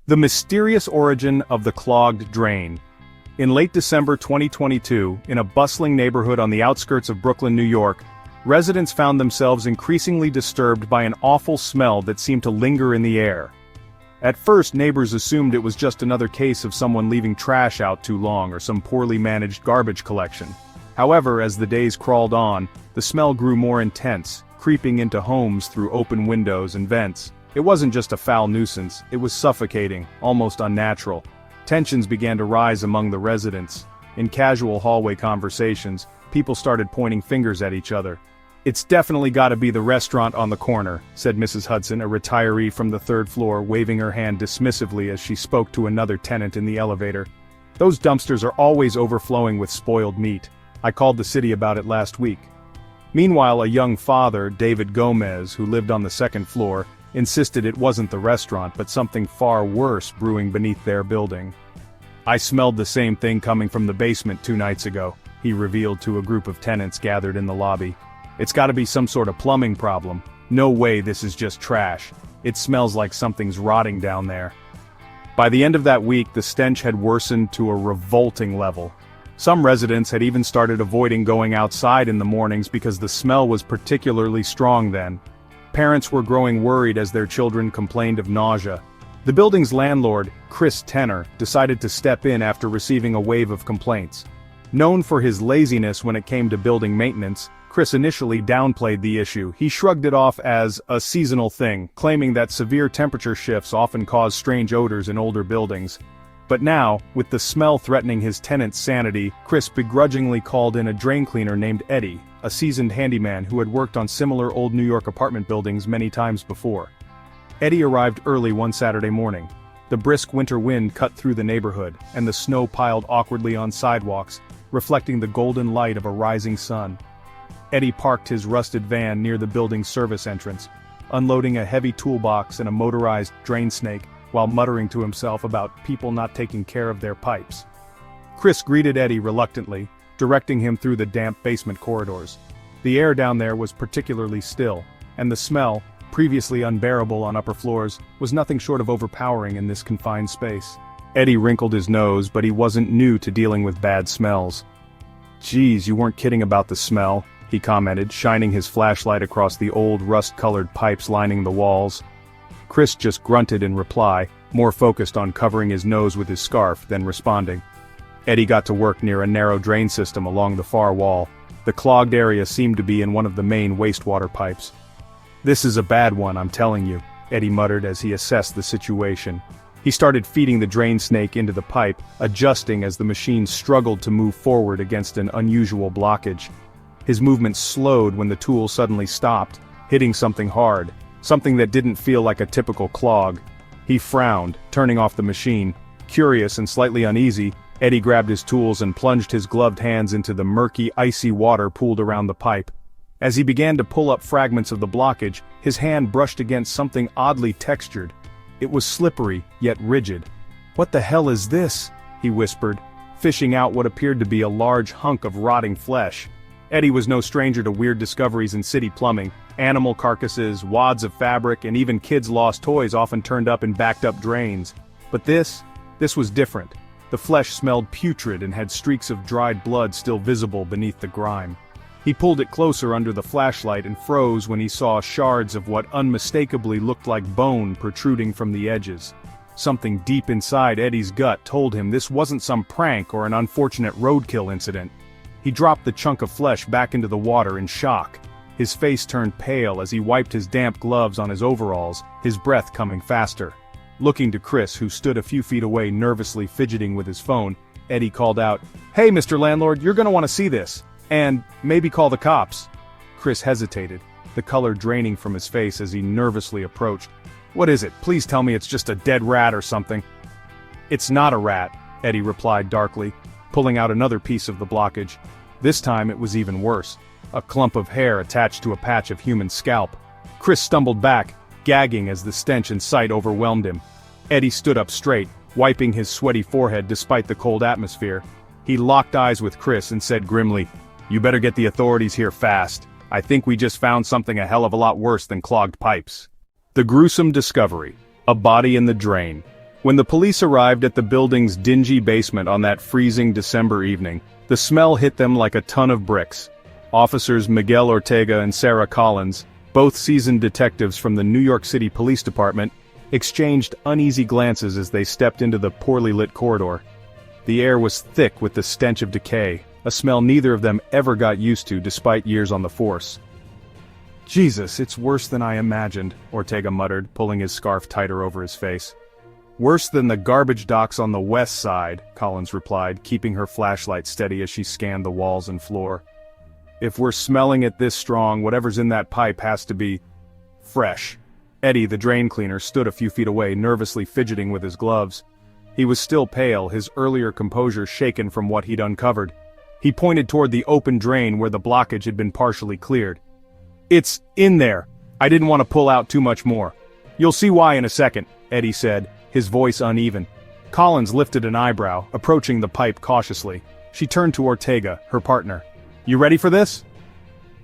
The mysterious origin of the clogged drain. In late December 2022, in a bustling neighborhood on the outskirts of Brooklyn, New York, residents found themselves increasingly disturbed by an awful smell that seemed to linger in the air. At first, neighbors assumed it was just another case of someone leaving trash out too long or some poorly managed garbage collection. However, as the days crawled on, the smell grew more intense, creeping into homes through open windows and vents. It wasn't just a foul nuisance, it was suffocating, almost unnatural. Tensions began to rise among the residents. In casual hallway conversations, people started pointing fingers at each other. "It's definitely gotta be the restaurant on the corner," said Mrs. Hudson, a retiree from the third floor, waving her hand dismissively as she spoke to another tenant in the elevator. "Those dumpsters are always overflowing with spoiled meat. I called the city about it last week." Meanwhile, a young father, David Gomez, who lived on the second floor, insisted it wasn't the restaurant but something far worse brewing beneath their building. "I smelled the same thing coming from the basement 2 nights ago," he revealed to a group of tenants gathered in the lobby. "It's gotta be some sort of plumbing problem. No way this is just trash. It smells like something's rotting down there." By the end of that week, the stench had worsened to a revolting level. Some residents had even started avoiding going outside in the mornings because the smell was particularly strong then. Parents were growing worried as their children complained of nausea. The building's landlord, Chris Tenner, decided to step in after receiving a wave of complaints. Known for his laziness when it came to building maintenance, Chris initially downplayed the issue. He shrugged it off as a seasonal thing, claiming that severe temperature shifts often cause strange odors in older buildings. But now, with the smell threatening his tenants' sanity, Chris begrudgingly called in a drain cleaner named Eddie, a seasoned handyman who had worked on similar old New York apartment buildings many times before. Eddie arrived early one Saturday morning. The brisk winter wind cut through the neighborhood, and the snow piled awkwardly on sidewalks, reflecting the golden light of a rising sun. Eddie parked his rusted van near the building's service entrance, unloading a heavy toolbox and a motorized drain snake, while muttering to himself about people not taking care of their pipes. Chris greeted Eddie reluctantly, directing him through the damp basement corridors. The air down there was particularly still, and the smell, previously unbearable on upper floors, was nothing short of overpowering in this confined space. Eddie wrinkled his nose, but he wasn't new to dealing with bad smells. "Geez, you weren't kidding about the smell," he commented, shining his flashlight across the old rust-colored pipes lining the walls. Chris just grunted in reply, more focused on covering his nose with his scarf than responding. Eddie got to work near a narrow drain system along the far wall. The clogged area seemed to be in one of the main wastewater pipes. "This is a bad one, I'm telling you," Eddie muttered as he assessed the situation. He started feeding the drain snake into the pipe, adjusting as the machine struggled to move forward against an unusual blockage. His movement slowed when the tool suddenly stopped, hitting something hard, something that didn't feel like a typical clog. He frowned, turning off the machine. Curious and slightly uneasy, Eddie grabbed his tools and plunged his gloved hands into the murky, icy water pooled around the pipe. As he began to pull up fragments of the blockage, his hand brushed against something oddly textured. It was slippery, yet rigid. "What the hell is this?" he whispered, fishing out what appeared to be a large hunk of rotting flesh. Eddie was no stranger to weird discoveries in city plumbing. Animal carcasses, wads of fabric, and even kids' lost toys often turned up in backed-up drains. But this was different. The flesh smelled putrid and had streaks of dried blood still visible beneath the grime. He pulled it closer under the flashlight and froze when he saw shards of what unmistakably looked like bone protruding from the edges. Something deep inside Eddie's gut told him this wasn't some prank or an unfortunate roadkill incident. He dropped the chunk of flesh back into the water in shock. His face turned pale as he wiped his damp gloves on his overalls, his breath coming faster. Looking to Chris, who stood a few feet away nervously fidgeting with his phone, Eddie called out, "Hey, Mr. Landlord, you're gonna want to see this. And maybe call the cops." Chris hesitated, the color draining from his face as he nervously approached. "What is it? Please tell me it's just a dead rat or something." "It's not a rat," Eddie replied darkly, pulling out another piece of the blockage. This time it was even worse. A clump of hair attached to a patch of human scalp. Chris stumbled back, gagging as the stench in sight overwhelmed him. Eddie stood up straight, wiping his sweaty forehead despite the cold atmosphere. He locked eyes with Chris and said grimly, "You better get the authorities here fast. I think we just found something a hell of a lot worse than clogged pipes." The gruesome discovery. A body in the drain. When the police arrived at the building's dingy basement on that freezing December evening, the smell hit them like a ton of bricks. Officers Miguel Ortega and Sarah Collins, both seasoned detectives from the New York City Police Department, exchanged uneasy glances as they stepped into the poorly lit corridor. The air was thick with the stench of decay, a smell neither of them ever got used to despite years on the force. "Jesus, it's worse than I imagined," Ortega muttered, pulling his scarf tighter over his face. "Worse than the garbage docks on the west side," Collins replied, keeping her flashlight steady as she scanned the walls and floor. "If we're smelling it this strong, whatever's in that pipe has to be fresh." Eddie, the drain cleaner, stood a few feet away, nervously fidgeting with his gloves. He was still pale, his earlier composure shaken from what he'd uncovered. He pointed toward the open drain where the blockage had been partially cleared. "It's in there. I didn't want to pull out too much more. You'll see why in a second," Eddie said, his voice uneven. Collins lifted an eyebrow, approaching the pipe cautiously. She turned to Ortega, her partner. "You ready for this?"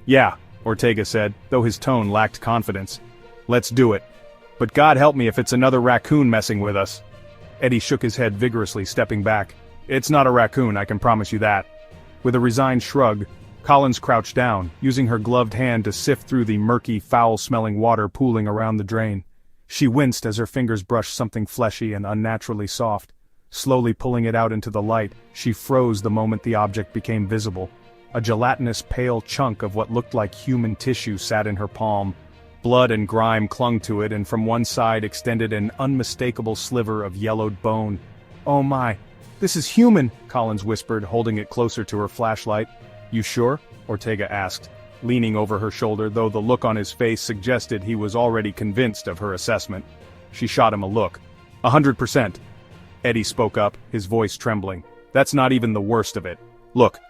"Yeah," Ortega said, though his tone lacked confidence. "Let's do it. But God help me if it's another raccoon messing with us." Eddie shook his head vigorously, stepping back. "It's not a raccoon, I can promise you that." With a resigned shrug, Collins crouched down, using her gloved hand to sift through the murky, foul-smelling water pooling around the drain. She winced as her fingers brushed something fleshy and unnaturally soft. Slowly pulling it out into the light, she froze the moment the object became visible. A gelatinous pale chunk of what looked like human tissue sat in her palm. Blood and grime clung to it, and from one side extended an unmistakable sliver of yellowed bone. "Oh my, this is human," Collins whispered, holding it closer to her flashlight. "You sure?" Ortega asked, leaning over her shoulder, though the look on his face suggested he was already convinced of her assessment. She shot him a look. 100%. Eddie spoke up, his voice trembling. "That's not even the worst of it. Look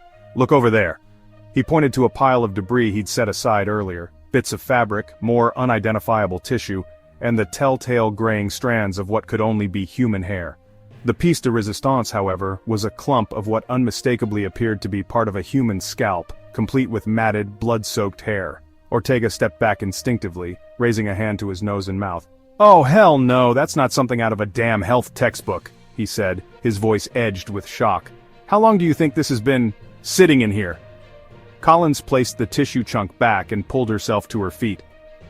over there." He pointed to a pile of debris he'd set aside earlier, bits of fabric, more unidentifiable tissue, and the telltale graying strands of what could only be human hair. The piece de resistance, however, was a clump of what unmistakably appeared to be part of a human scalp, complete with matted, blood-soaked hair. Ortega stepped back instinctively, raising a hand to his nose and mouth. "Oh hell no, that's not something out of a damn health textbook," he said, his voice edged with shock. "How long do you think this has been sitting in here?" Collins placed the tissue chunk back and pulled herself to her feet.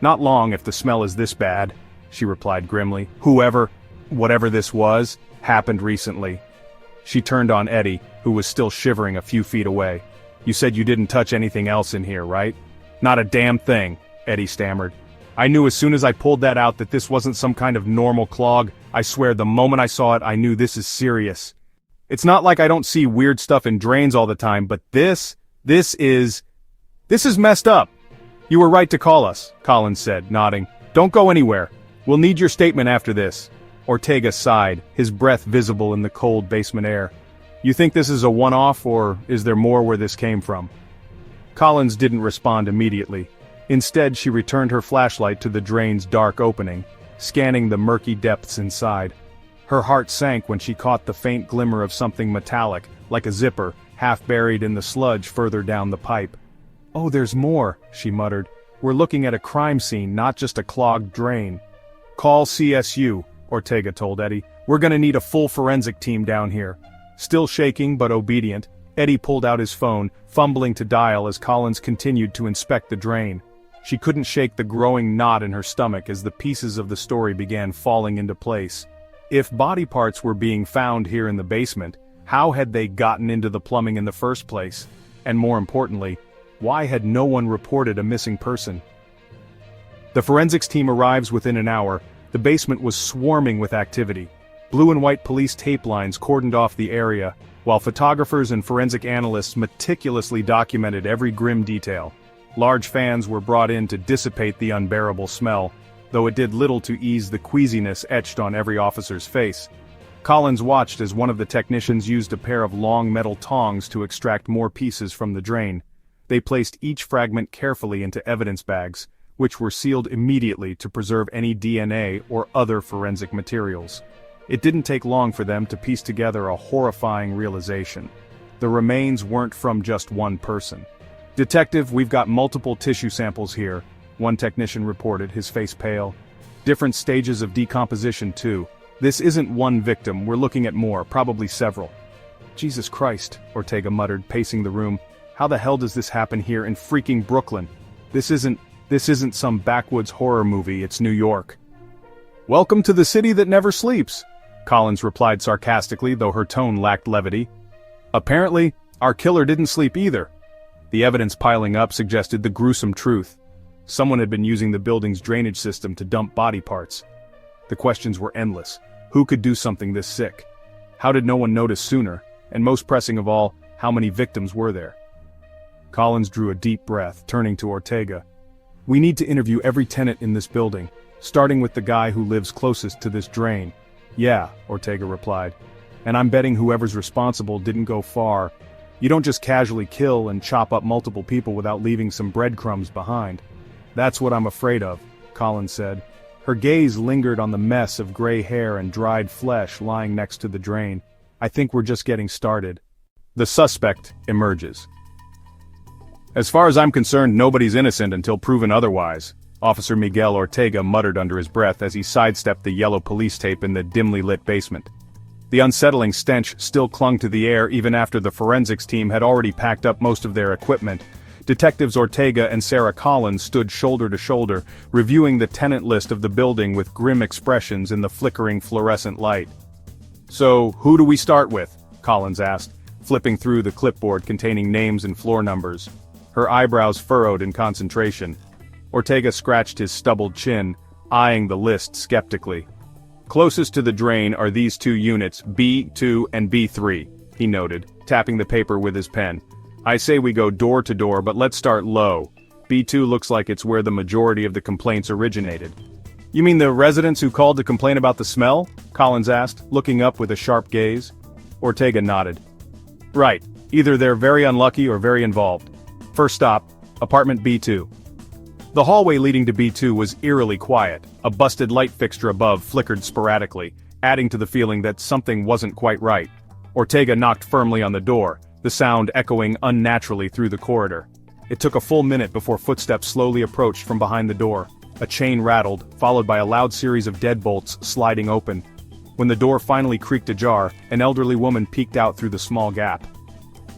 "Not long if the smell is this bad," she replied grimly. Whatever this was, happened recently." She turned on Eddie, who was still shivering a few feet away. "You said you didn't touch anything else in here, right?" "Not a damn thing," Eddie stammered. "I knew as soon as I pulled that out that this wasn't some kind of normal clog. I swear the moment I saw it I knew this is serious. It's not like I don't see weird stuff in drains all the time, but this is messed up." "You were right to call us," Collins said, nodding. "Don't go anywhere. We'll need your statement after this." Ortega sighed, his breath visible in the cold basement air. "You think this is a one-off, or is there more where this came from?" Collins didn't respond immediately. Instead, she returned her flashlight to the drain's dark opening, scanning the murky depths inside. Her heart sank when she caught the faint glimmer of something metallic, like a zipper, half buried in the sludge further down the pipe. "Oh, there's more," she muttered. "We're looking at a crime scene, not just a clogged drain." "Call CSU," Ortega told Eddie. "We're gonna need a full forensic team down here." Still shaking but obedient, Eddie pulled out his phone, fumbling to dial as Collins continued to inspect the drain. She couldn't shake the growing knot in her stomach as the pieces of the story began falling into place. If body parts were being found here in the basement, how had they gotten into the plumbing in the first place? And more importantly, why had no one reported a missing person? The forensics team arrives within an hour. The basement was swarming with activity. Blue and white police tape lines cordoned off the area, while photographers and forensic analysts meticulously documented every grim detail. Large fans were brought in to dissipate the unbearable smell, though it did little to ease the queasiness etched on every officer's face. Collins watched as one of the technicians used a pair of long metal tongs to extract more pieces from the drain. They placed each fragment carefully into evidence bags, which were sealed immediately to preserve any DNA or other forensic materials. It didn't take long for them to piece together a horrifying realization. The remains weren't from just one person. "Detective, we've got multiple tissue samples here," one technician reported, his face pale. "Different stages of decomposition too. This isn't one victim, we're looking at more, probably several. Jesus Christ, Ortega muttered, pacing the room. How the hell does this happen here in freaking Brooklyn? This isn't some backwoods horror movie, it's New York. Welcome to the city that never sleeps, Collins replied sarcastically, though her tone lacked levity. Apparently, our killer didn't sleep either. The evidence piling up suggested the gruesome truth. Someone had been using the building's drainage system to dump body parts. The questions were endless. Who could do something this sick? How did no one notice sooner? And most pressing of all, how many victims were there? Collins drew a deep breath, turning to Ortega. We need to interview every tenant in this building, starting with the guy who lives closest to this drain. Yeah, Ortega replied. And I'm betting whoever's responsible didn't go far. You don't just casually kill and chop up multiple people without leaving some breadcrumbs behind. That's what I'm afraid of, Collins said. Her gaze lingered on the mess of gray hair and dried flesh lying next to the drain. I think we're just getting started. The suspect emerges. As far as I'm concerned, nobody's innocent until proven otherwise, Officer Miguel Ortega muttered under his breath as he sidestepped the yellow police tape in the dimly lit basement. The unsettling stench still clung to the air even after the forensics team had already packed up most of their equipment. Detectives Ortega and Sarah Collins stood shoulder to shoulder, reviewing the tenant list of the building with grim expressions in the flickering fluorescent light. So, who do we start with? Collins asked, flipping through the clipboard containing names and floor numbers. Her eyebrows furrowed in concentration. Ortega scratched his stubbled chin, eyeing the list skeptically. Closest to the drain are these two units, B2 and B3, he noted, tapping the paper with his pen. I say we go door to door, but let's start low. B2 looks like it's where the majority of the complaints originated. You mean the residents who called to complain about the smell? Collins asked, looking up with a sharp gaze. Ortega nodded. Right, either they're very unlucky or very involved. First stop, apartment B2. The hallway leading to B2 was eerily quiet. A busted light fixture above flickered sporadically, adding to the feeling that something wasn't quite right. Ortega knocked firmly on the door, the sound echoing unnaturally through the corridor. It took a full minute before footsteps slowly approached from behind the door. A chain rattled, followed by a loud series of deadbolts sliding open. When the door finally creaked ajar, an elderly woman peeked out through the small gap.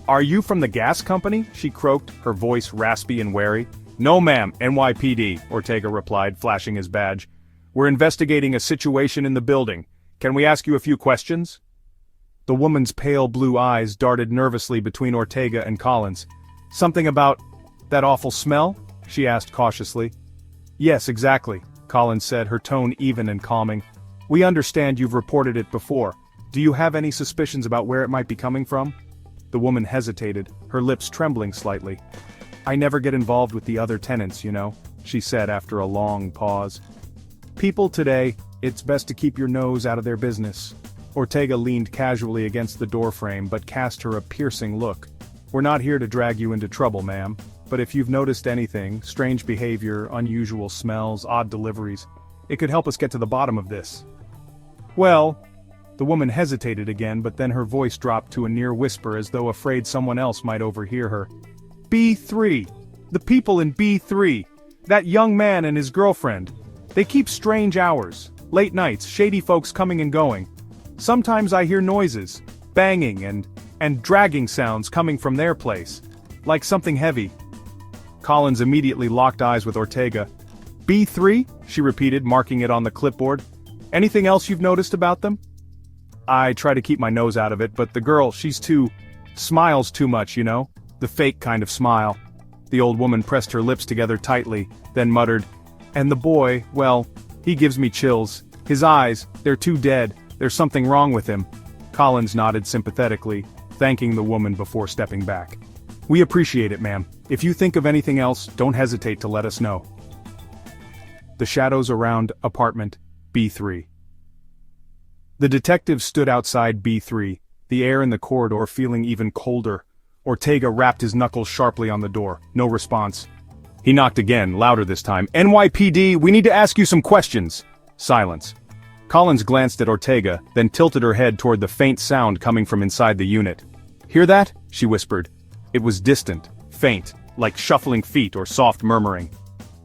Are you from the gas company? She croaked, her voice raspy and wary. No ma'am, NYPD, Ortega replied, flashing his badge. We're investigating a situation in the building. Can we ask you a few questions? The woman's pale blue eyes darted nervously between Ortega and Collins. Something about that awful smell? She asked cautiously. Yes, exactly, Collins said, her tone even and calming. We understand you've reported it before. Do you have any suspicions about where it might be coming from? The woman hesitated, her lips trembling slightly. I never get involved with the other tenants, you know, she said after a long pause. People today, it's best to keep your nose out of their business. Ortega leaned casually against the doorframe but cast her a piercing look. We're not here to drag you into trouble, ma'am, but if you've noticed anything, strange behavior, unusual smells, odd deliveries, it could help us get to the bottom of this. Well, the woman hesitated again, but then her voice dropped to a near whisper as though afraid someone else might overhear her. B3. The people in B3. That young man and his girlfriend. They keep strange hours, late nights, shady folks coming and going. Sometimes I hear noises, banging and dragging sounds coming from their place. Like something heavy. Collins immediately locked eyes with Ortega. B3? She repeated, marking it on the clipboard. Anything else you've noticed about them? I try to keep my nose out of it, but the girl, smiles too much, you know? The fake kind of smile. The old woman pressed her lips together tightly, then muttered, and the boy, well, he gives me chills. His eyes, they're too dead, there's something wrong with him. Collins nodded sympathetically, thanking the woman before stepping back. We appreciate it, ma'am. If you think of anything else, don't hesitate to let us know. The shadows around apartment B3. The detective stood outside B3, the air in the corridor feeling even colder. Ortega rapped his knuckles sharply on the door. No response. He knocked again, louder this time. NYPD, we need to ask you some questions. Silence. Collins glanced at Ortega, then tilted her head toward the faint sound coming from inside the unit. Hear that? She whispered. It was distant, faint, like shuffling feet or soft murmuring.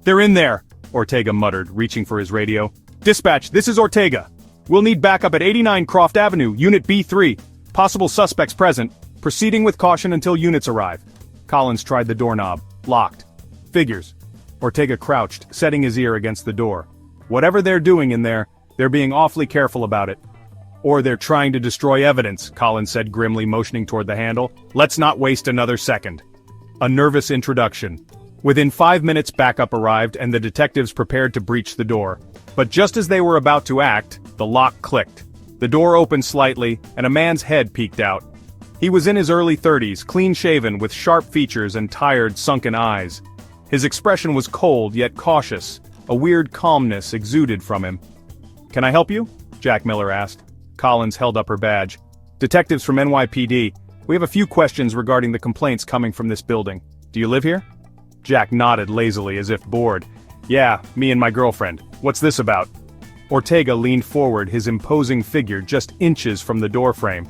They're in there, Ortega muttered, reaching for his radio. Dispatch, this is Ortega. We'll need backup at 89 Croft Avenue, Unit B3. Possible suspects present. Proceeding with caution until units arrive. Collins tried the doorknob. Locked. Figures. Ortega crouched, setting his ear against the door. Whatever they're doing in there, they're being awfully careful about it. Or they're trying to destroy evidence, Collins said grimly, motioning toward the handle. Let's not waste another second. A nervous introduction. Within 5 minutes backup arrived and the detectives prepared to breach the door. But just as they were about to act, the lock clicked. The door opened slightly, and a man's head peeked out. He was in his early 30s, clean-shaven, with sharp features and tired, sunken eyes. His expression was cold yet cautious. A weird calmness exuded from him. "Can I help you?" Jack Miller asked. Collins held up her badge. "Detectives from NYPD. We have a few questions regarding the complaints coming from this building. Do you live here?" Jack nodded lazily as if bored. "Yeah, me and my girlfriend. What's this about?" Ortega leaned forward, his imposing figure just inches from the doorframe.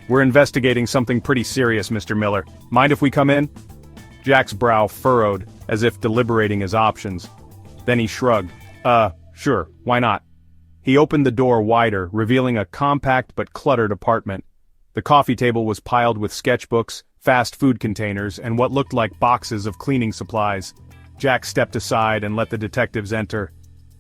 "We're investigating something pretty serious, Mr. Miller. Mind if we come in?" Jack's brow furrowed, as if deliberating his options. Then he shrugged. Sure, why not?" He opened the door wider, revealing a compact but cluttered apartment. The coffee table was piled with sketchbooks, fast food containers, and what looked like boxes of cleaning supplies. Jack stepped aside and let the detectives enter.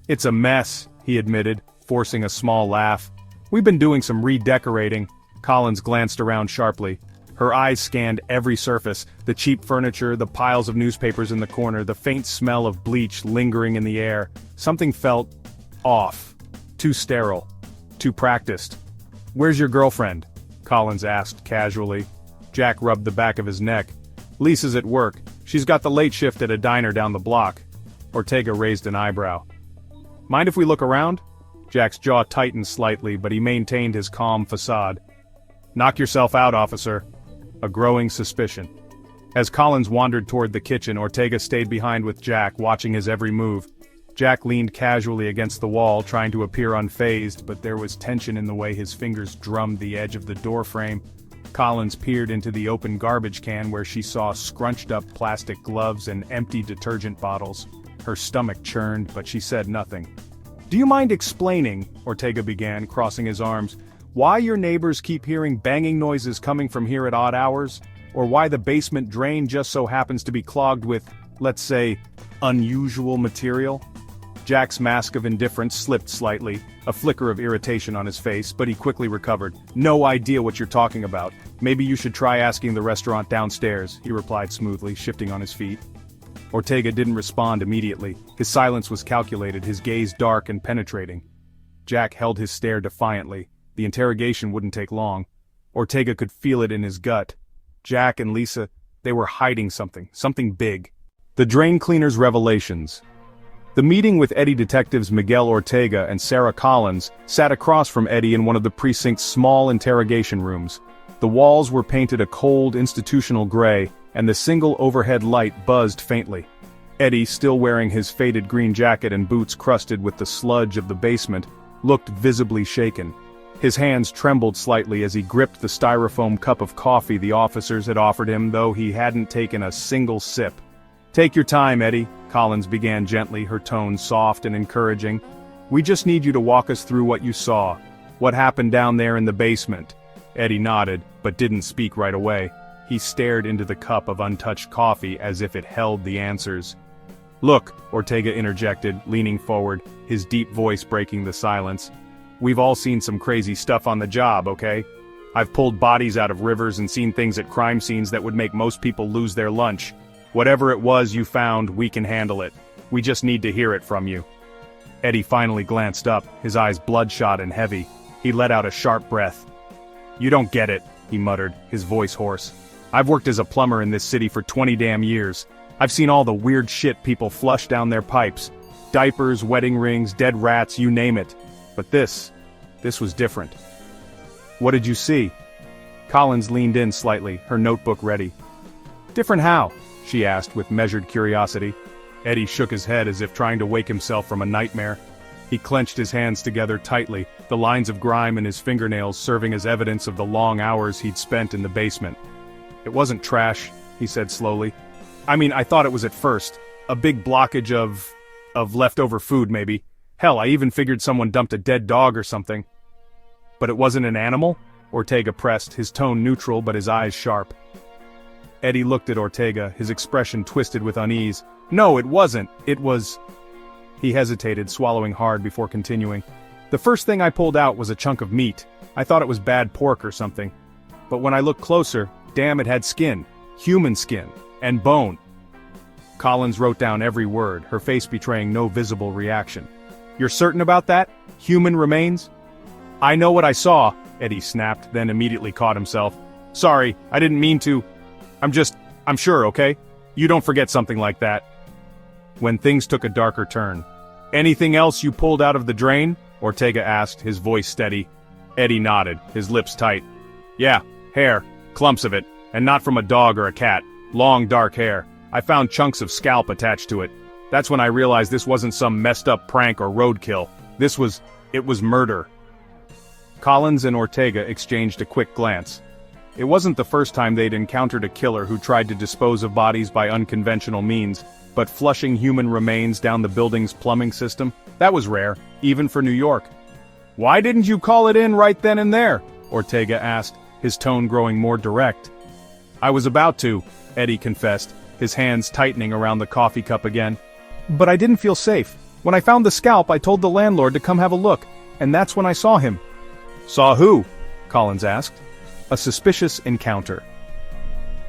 "It's a mess," he admitted, forcing a small laugh. "We've been doing some redecorating." Collins glanced around sharply. Her eyes scanned every surface, the cheap furniture, the piles of newspapers in the corner, the faint smell of bleach lingering in the air. Something felt off. Too sterile. Too practiced. "Where's your girlfriend?" Collins asked casually. Jack rubbed the back of his neck. "Lisa's at work. She's got the late shift at a diner down the block." Ortega raised an eyebrow. "Mind if we look around?" Jack's jaw tightened slightly, but he maintained his calm facade. "Knock yourself out, officer." A growing suspicion. As Collins wandered toward the kitchen, Ortega stayed behind with Jack, watching his every move. Jack leaned casually against the wall, trying to appear unfazed, but there was tension in the way his fingers drummed the edge of the doorframe. Collins peered into the open garbage can where she saw scrunched-up plastic gloves and empty detergent bottles. Her stomach churned, but she said nothing. "Do you mind explaining," Ortega began, crossing his arms, "why your neighbors keep hearing banging noises coming from here at odd hours? Or why the basement drain just so happens to be clogged with, let's say, unusual material?" Jack's mask of indifference slipped slightly, a flicker of irritation on his face, but he quickly recovered. "No idea what you're talking about. Maybe you should try asking the restaurant downstairs," he replied smoothly, shifting on his feet. Ortega didn't respond immediately. His silence was calculated, his gaze dark and penetrating. Jack held his stare defiantly. The interrogation wouldn't take long. Ortega could feel it in his gut. Jack and Lisa, they were hiding something big. The drain cleaner's revelations. The meeting with Eddie detectives Miguel Ortega and Sarah Collins sat across from Eddie in one of the precinct's small interrogation rooms. The walls were painted a cold, institutional gray, and the single overhead light buzzed faintly. Eddie, still wearing his faded green jacket and boots crusted with the sludge of the basement, looked visibly shaken. His hands trembled slightly as he gripped the styrofoam cup of coffee the officers had offered him, though he hadn't taken a single sip. "Take your time, Eddie," Collins began gently, her tone soft and encouraging. "We just need you to walk us through what you saw. What happened down there in the basement?" Eddie nodded, but didn't speak right away. He stared into the cup of untouched coffee as if it held the answers. "Look," Ortega interjected, leaning forward, his deep voice breaking the silence. "We've all seen some crazy stuff on the job, okay? I've pulled bodies out of rivers and seen things at crime scenes that would make most people lose their lunch. Whatever it was you found, we can handle it. We just need to hear it from you." Eddie finally glanced up, his eyes bloodshot and heavy. He let out a sharp breath. "You don't get it," he muttered, his voice hoarse. "I've worked as a plumber in this city for 20 damn years. I've seen all the weird shit people flush down their pipes. Diapers, wedding rings, dead rats, you name it. But this was different." "What did you see?" Collins leaned in slightly, her notebook ready. "Different how?" she asked with measured curiosity. Eddie shook his head as if trying to wake himself from a nightmare. He clenched his hands together tightly, the lines of grime in his fingernails serving as evidence of the long hours he'd spent in the basement. "It wasn't trash," he said slowly. "I mean, I thought it was at first. A big blockage of leftover food, maybe. Hell, I even figured someone dumped a dead dog or something. But it wasn't an animal? Ortega pressed, his tone neutral but his eyes sharp. Eddie looked at Ortega, his expression twisted with unease. No, it wasn't. It was... He hesitated, swallowing hard before continuing. The first thing I pulled out was a chunk of meat. I thought it was bad pork or something. But when I looked closer, damn, it had skin. Human skin. And bone. Collins wrote down every word, her face betraying no visible reaction. You're certain about that? Human remains? I know what I saw, Eddie snapped, then immediately caught himself. Sorry, I didn't mean to. I'm sure, okay? You don't forget something like that. When things took a darker turn. Anything else you pulled out of the drain? Ortega asked, his voice steady. Eddie nodded, his lips tight. Yeah, hair, clumps of it, and not from a dog or a cat. Long dark hair. I found chunks of scalp attached to it. That's when I realized this wasn't some messed up prank or roadkill. It was murder. Collins and Ortega exchanged a quick glance. It wasn't the first time they'd encountered a killer who tried to dispose of bodies by unconventional means, but flushing human remains down the building's plumbing system, that was rare, even for New York. Why didn't you call it in right then and there? Ortega asked, his tone growing more direct. I was about to, Eddie confessed, his hands tightening around the coffee cup again. But I didn't feel safe. When I found the scalp, I told the landlord to come have a look, and that's when I saw him. Saw who? Collins asked. A suspicious encounter.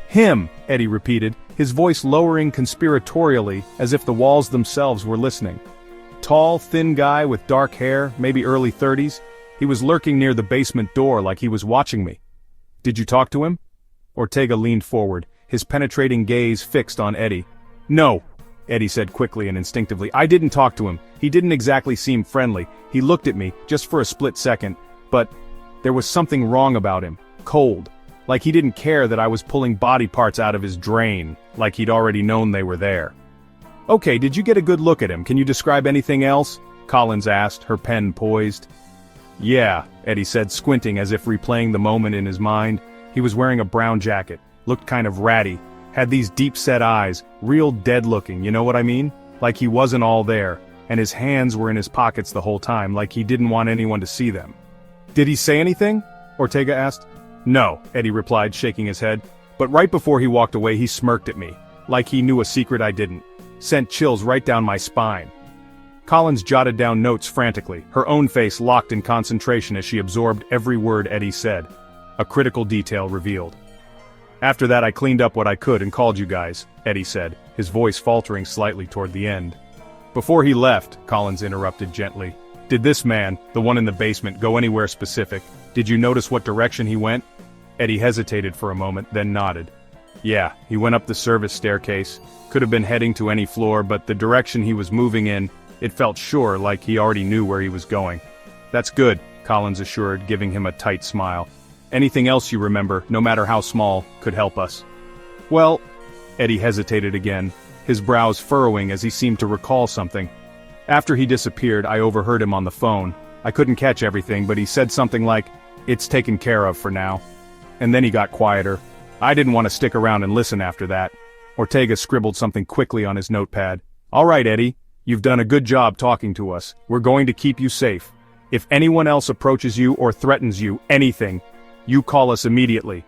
Him, Eddie repeated, his voice lowering conspiratorially as if the walls themselves were listening. Tall, thin guy with dark hair, maybe early 30s. He was lurking near the basement door like he was watching me. Did you talk to him? Ortega leaned forward, his penetrating gaze fixed on Eddie. No, Eddie said quickly and instinctively. I didn't talk to him. He didn't exactly seem friendly. He looked at me, just for a split second, but there was something wrong about him. Cold. Like he didn't care that I was pulling body parts out of his drain, like he'd already known they were there. Okay, did you get a good look at him? Can you describe anything else? Collins asked, her pen poised. Yeah, Eddie said, squinting as if replaying the moment in his mind. He was wearing a brown jacket, looked kind of ratty, had these deep-set eyes, real dead-looking, you know what I mean? Like he wasn't all there, and his hands were in his pockets the whole time, like he didn't want anyone to see them. Did he say anything? Ortega asked. No, Eddie replied, shaking his head. But right before he walked away he smirked at me, like he knew a secret I didn't. Sent chills right down my spine. Collins jotted down notes frantically, her own face locked in concentration as she absorbed every word Eddie said. A critical detail revealed. After that I cleaned up what I could and called you guys, Eddie said, his voice faltering slightly toward the end. Before he left, Collins interrupted gently. Did this man, the one in the basement, go anywhere specific? Did you notice what direction he went? Eddie hesitated for a moment, then nodded. Yeah, he went up the service staircase. Could have been heading to any floor, but the direction he was moving in, it felt sure, like he already knew where he was going. That's good, Collins assured, giving him a tight smile. Anything else you remember, no matter how small, could help us. Well, Eddie hesitated again, his brows furrowing as he seemed to recall something. After he disappeared, I overheard him on the phone. I couldn't catch everything, but he said something like, "It's taken care of for now." And then he got quieter. I didn't want to stick around and listen after that. Ortega scribbled something quickly on his notepad. All right, Eddie, you've done a good job talking to us. We're going to keep you safe. If anyone else approaches you or threatens you, anything, you call us immediately.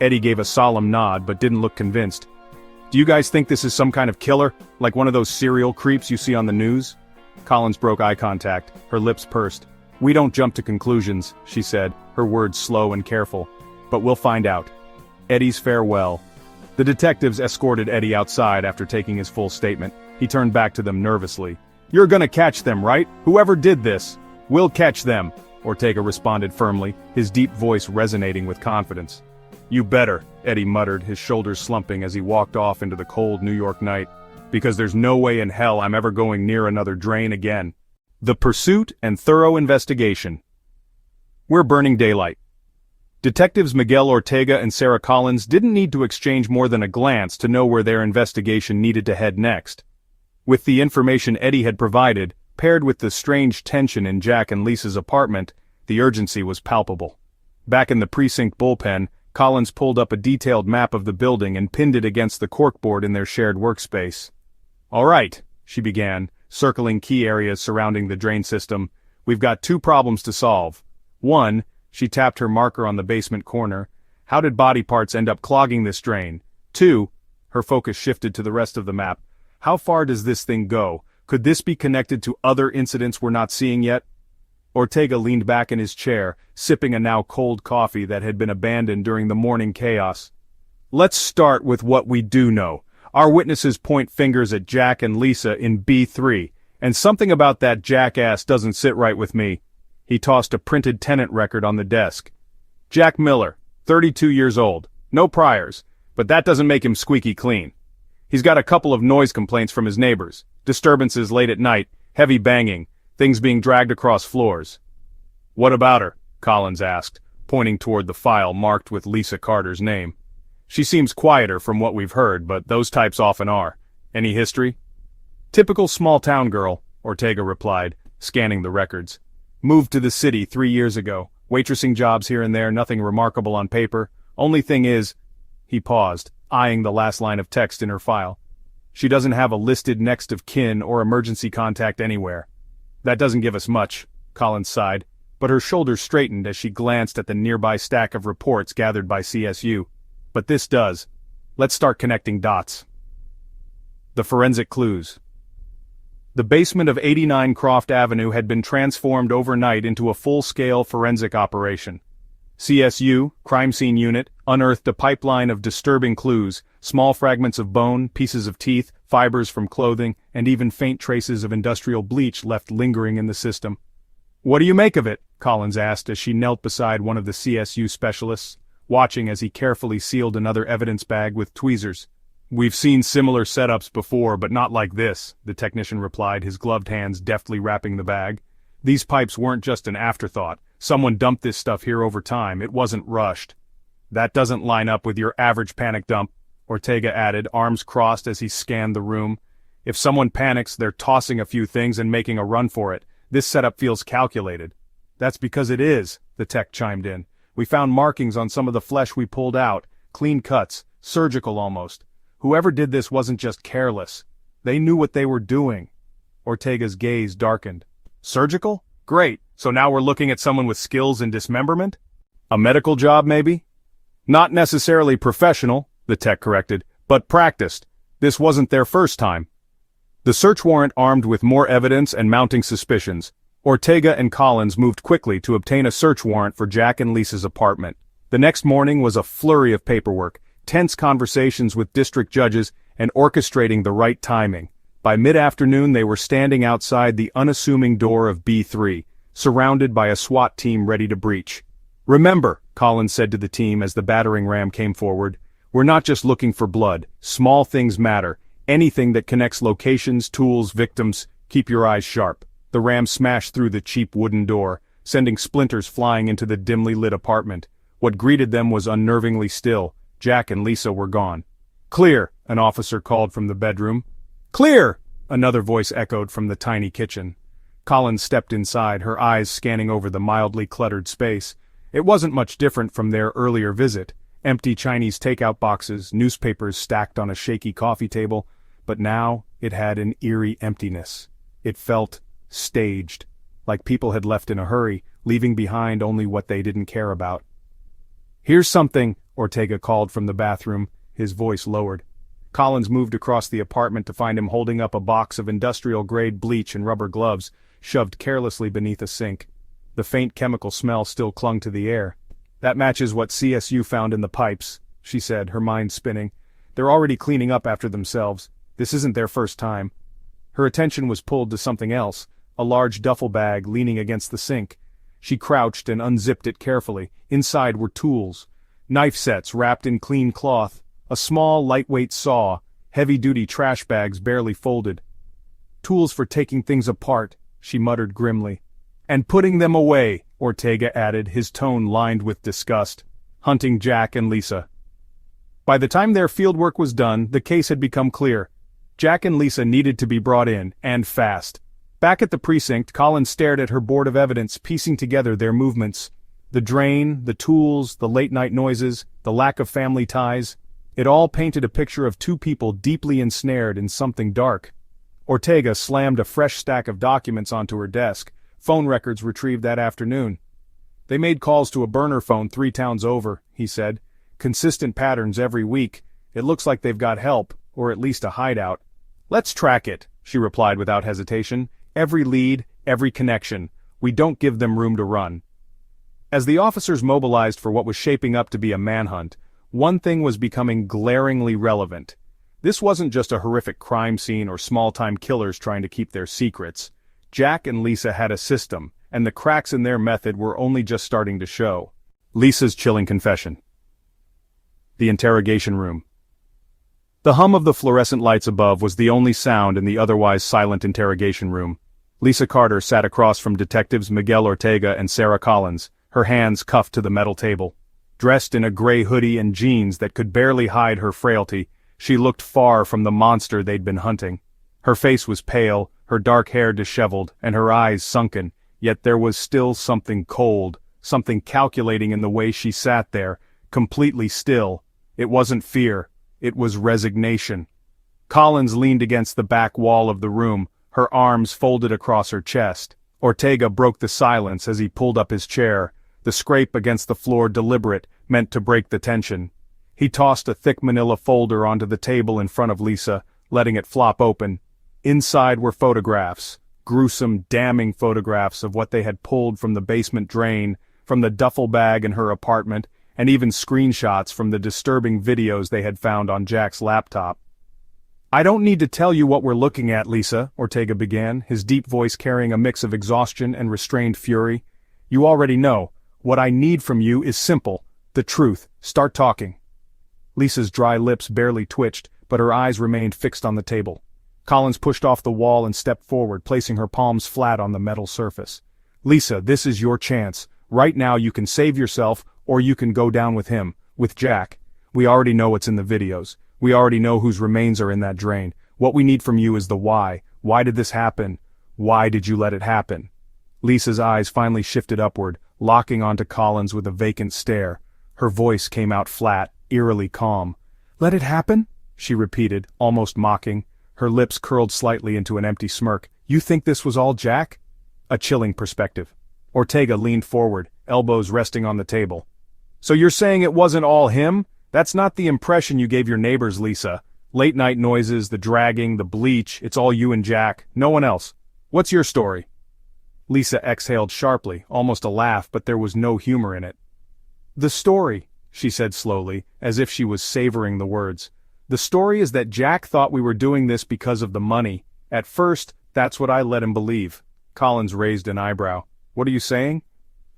Eddie gave a solemn nod but didn't look convinced. Do you guys think this is some kind of killer, like one of those serial creeps you see on the news? Collins broke eye contact, her lips pursed. We don't jump to conclusions, she said, her words slow and careful. But we'll find out. Eddie's farewell. The detectives escorted Eddie outside after taking his full statement. He turned back to them nervously. You're gonna catch them, right? Whoever did this. We'll catch them, Ortega responded firmly, his deep voice resonating with confidence. You better, Eddie muttered, his shoulders slumping as he walked off into the cold New York night. Because there's no way in hell I'm ever going near another drain again. The pursuit and thorough investigation. We're burning daylight. Detectives Miguel Ortega and Sarah Collins didn't need to exchange more than a glance to know where their investigation needed to head next. With the information Eddie had provided, paired with the strange tension in Jack and Lisa's apartment, the urgency was palpable. Back in the precinct bullpen, Collins pulled up a detailed map of the building and pinned it against the corkboard in their shared workspace. All right, she began, circling key areas surrounding the drain system. We've got two problems to solve. One, She tapped her marker on the basement corner. How did body parts end up clogging this drain? 2. Her focus shifted to the rest of the map. How far does this thing go? Could this be connected to other incidents we're not seeing yet? Ortega leaned back in his chair, sipping a now cold coffee that had been abandoned during the morning chaos. Let's start with what we do know. Our witnesses point fingers at Jack and Lisa in B3, and something about that jackass doesn't sit right with me. He tossed a printed tenant record on the desk. Jack Miller, 32 years old, no priors, but that doesn't make him squeaky clean. He's got a couple of noise complaints from his neighbors, disturbances late at night, heavy banging, things being dragged across floors. What about her? Collins asked, pointing toward the file marked with Lisa Carter's name. She seems quieter from what we've heard, but those types often are. Any history? Typical small-town girl, Ortega replied, scanning the records. Moved to the city 3 years ago, waitressing jobs here and there, nothing remarkable on paper. Only thing is, he paused, eyeing the last line of text in her file. She doesn't have a listed next of kin or emergency contact anywhere. That doesn't give us much, Collins sighed, but her shoulders straightened as she glanced at the nearby stack of reports gathered by CSU. But this does. Let's start connecting dots. The forensic clues. The basement of 89 Croft Avenue had been transformed overnight into a full-scale forensic operation. CSU, crime scene unit, unearthed a pipeline of disturbing clues, small fragments of bone, pieces of teeth, fibers from clothing, and even faint traces of industrial bleach left lingering in the system. What do you make of it? Collins asked as she knelt beside one of the CSU specialists, watching as he carefully sealed another evidence bag with tweezers. We've seen similar setups before, but not like this, the technician replied, his gloved hands deftly wrapping the bag. These pipes weren't just an afterthought. Someone dumped this stuff here over time. It wasn't rushed. That doesn't line up with your average panic dump, Ortega added, arms crossed as he scanned the room. If someone panics, they're tossing a few things and making a run for it. This setup feels calculated. That's because it is, the tech chimed in. We found markings on some of the flesh we pulled out, clean cuts, surgical almost. Whoever did this wasn't just careless. They knew what they were doing. Ortega's gaze darkened. Surgical? Great, so now we're looking at someone with skills in dismemberment? A medical job, maybe? Not necessarily professional, the tech corrected, but practiced. This wasn't their first time. The search warrant armed with more evidence and mounting suspicions. Ortega and Collins moved quickly to obtain a search warrant for Jack and Lisa's apartment. The next morning was a flurry of paperwork, tense conversations with district judges, and orchestrating the right timing. By mid-afternoon they were standing outside the unassuming door of B3, surrounded by a SWAT team ready to breach. Remember, Collins said to the team as the battering ram came forward, we're not just looking for blood. Small things matter. Anything that connects locations, tools, victims, keep your eyes sharp. The ram smashed through the cheap wooden door, sending splinters flying into the dimly lit apartment. What greeted them was unnervingly still. Jack and Lisa were gone. Clear, an officer called from the bedroom. Clear, another voice echoed from the tiny kitchen. Collins stepped inside, her eyes scanning over the mildly cluttered space. It wasn't much different from their earlier visit. Empty Chinese takeout boxes, newspapers stacked on a shaky coffee table, but now it had an eerie emptiness. It felt staged, like people had left in a hurry, leaving behind only what they didn't care about. Here's something, Ortega called from the bathroom, his voice lowered. Collins moved across the apartment to find him holding up a box of industrial-grade bleach and rubber gloves, shoved carelessly beneath a sink. The faint chemical smell still clung to the air. That matches what CSU found in the pipes, she said, her mind spinning. They're already cleaning up after themselves. This isn't their first time. Her attention was pulled to something else, a large duffel bag leaning against the sink. She crouched and unzipped it carefully. Inside were tools. Knife sets wrapped in clean cloth, a small, lightweight saw, heavy-duty trash bags barely folded. Tools for taking things apart, she muttered grimly. And putting them away, Ortega added, his tone lined with disgust. Hunting Jack and Lisa. By the time their fieldwork was done, the case had become clear. Jack and Lisa needed to be brought in, and fast. Back at the precinct, Collins stared at her board of evidence, piecing together their movements. The drain, the tools, the late-night noises, the lack of family ties. It all painted a picture of two people deeply ensnared in something dark. Ortega slammed a fresh stack of documents onto her desk, phone records retrieved that afternoon. They made calls to a burner phone 3 towns over, he said. Consistent patterns every week. It looks like they've got help, or at least a hideout. Let's track it, she replied without hesitation. Every lead, every connection. We don't give them room to run. As the officers mobilized for what was shaping up to be a manhunt, one thing was becoming glaringly relevant. This wasn't just a horrific crime scene or small-time killers trying to keep their secrets. Jack and Lisa had a system, and the cracks in their method were only just starting to show. Lisa's chilling confession. The interrogation room. The hum of the fluorescent lights above was the only sound in the otherwise silent interrogation room. Lisa Carter sat across from detectives Miguel Ortega and Sarah Collins, her hands cuffed to the metal table. Dressed in a gray hoodie and jeans that could barely hide her frailty, she looked far from the monster they'd been hunting. Her face was pale, her dark hair disheveled, and her eyes sunken, yet there was still something cold, something calculating in the way she sat there, completely still. It wasn't fear, it was resignation. Collins leaned against the back wall of the room, her arms folded across her chest. Ortega broke the silence as he pulled up his chair, the scrape against the floor deliberate, meant to break the tension. He tossed a thick manila folder onto the table in front of Lisa, letting it flop open. Inside were photographs, gruesome, damning photographs of what they had pulled from the basement drain, from the duffel bag in her apartment, and even screenshots from the disturbing videos they had found on Jack's laptop. "I don't need to tell you what we're looking at, Lisa," Ortega began, his deep voice carrying a mix of exhaustion and restrained fury. "You already know. What I need from you is simple. The truth. Start talking." Lisa's dry lips barely twitched, but her eyes remained fixed on the table. Collins pushed off the wall and stepped forward, placing her palms flat on the metal surface. "Lisa, this is your chance. Right now you can save yourself, or you can go down with him, with Jack. We already know what's in the videos. We already know whose remains are in that drain. What we need from you is the why. Why did this happen? Why did you let it happen?" Lisa's eyes finally shifted upward, locking onto Collins with a vacant stare. Her voice came out flat, eerily calm. "Let it happen?" she repeated, almost mocking. Her lips curled slightly into an empty smirk. "You think this was all Jack?" A chilling perspective. Ortega leaned forward, elbows resting on the table. "So you're saying it wasn't all him? That's not the impression you gave your neighbors, Lisa. Late-night noises, the dragging, the bleach, it's all you and Jack, no one else. What's your story?" Lisa exhaled sharply, almost a laugh, but there was no humor in it. "The story," she said slowly, as if she was savoring the words. "The story is that Jack thought we were doing this because of the money. At first, that's what I let him believe." Collins raised an eyebrow. "What are you saying?"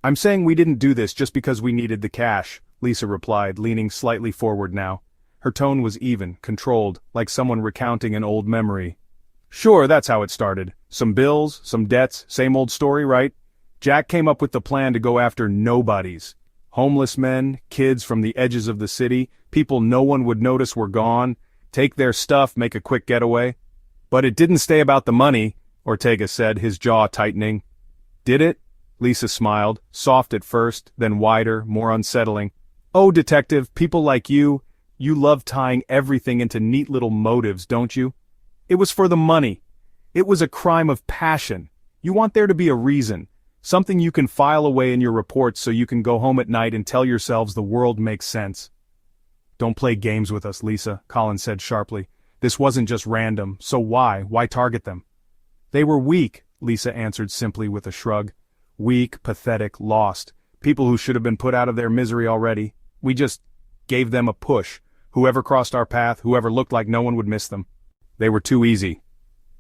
"I'm saying we didn't do this just because we needed the cash," Lisa replied, leaning slightly forward now. Her tone was even, controlled, like someone recounting an old memory. "Sure, that's how it started. Some bills, some debts, same old story, right? Jack came up with the plan to go after nobodies. Homeless men, kids from the edges of the city, people no one would notice were gone, take their stuff, make a quick getaway. But it didn't stay about the money," Ortega said, his jaw tightening. "Did it?" Lisa smiled, soft at first, then wider, more unsettling. "Oh, detective, people like you love tying everything into neat little motives, don't you? It was for the money. It was a crime of passion. You want there to be a reason. Something you can file away in your reports so you can go home at night and tell yourselves the world makes sense." "Don't play games with us, Lisa," Collins said sharply. "This wasn't just random, so why? Why target them?" "They were weak," Lisa answered simply with a shrug. "Weak, pathetic, lost. People who should have been put out of their misery already. We just gave them a push. Whoever crossed our path, whoever looked like no one would miss them. They were too easy."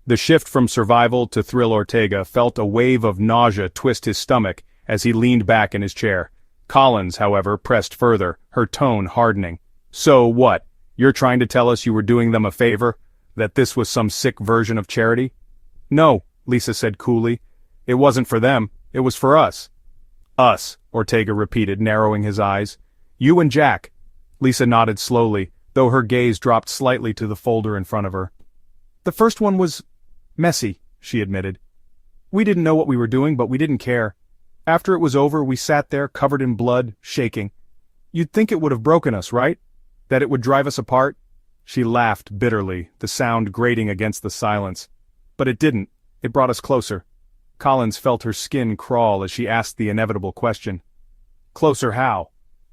The shift from survival to thrill. Ortega felt a wave of nausea twist his stomach as he leaned back in his chair. Collins, however, pressed further, her tone hardening. "So what? You're trying to tell us you were doing them a favor? That this was some sick version of charity?" "No," Lisa said coolly. "It wasn't for them, it was for us." "Us," Ortega repeated, narrowing his eyes. "You and Jack." Lisa nodded slowly, though her gaze dropped slightly to the folder in front of her. "The first one was messy," she admitted. "We didn't know what we were doing, but we didn't care. After it was over, we sat there, covered in blood, shaking. You'd think it would have broken us, right? That it would drive us apart?" She laughed bitterly, the sound grating against the silence. "But it didn't. It brought us closer." Collins felt her skin crawl as she asked the inevitable question. Closer how?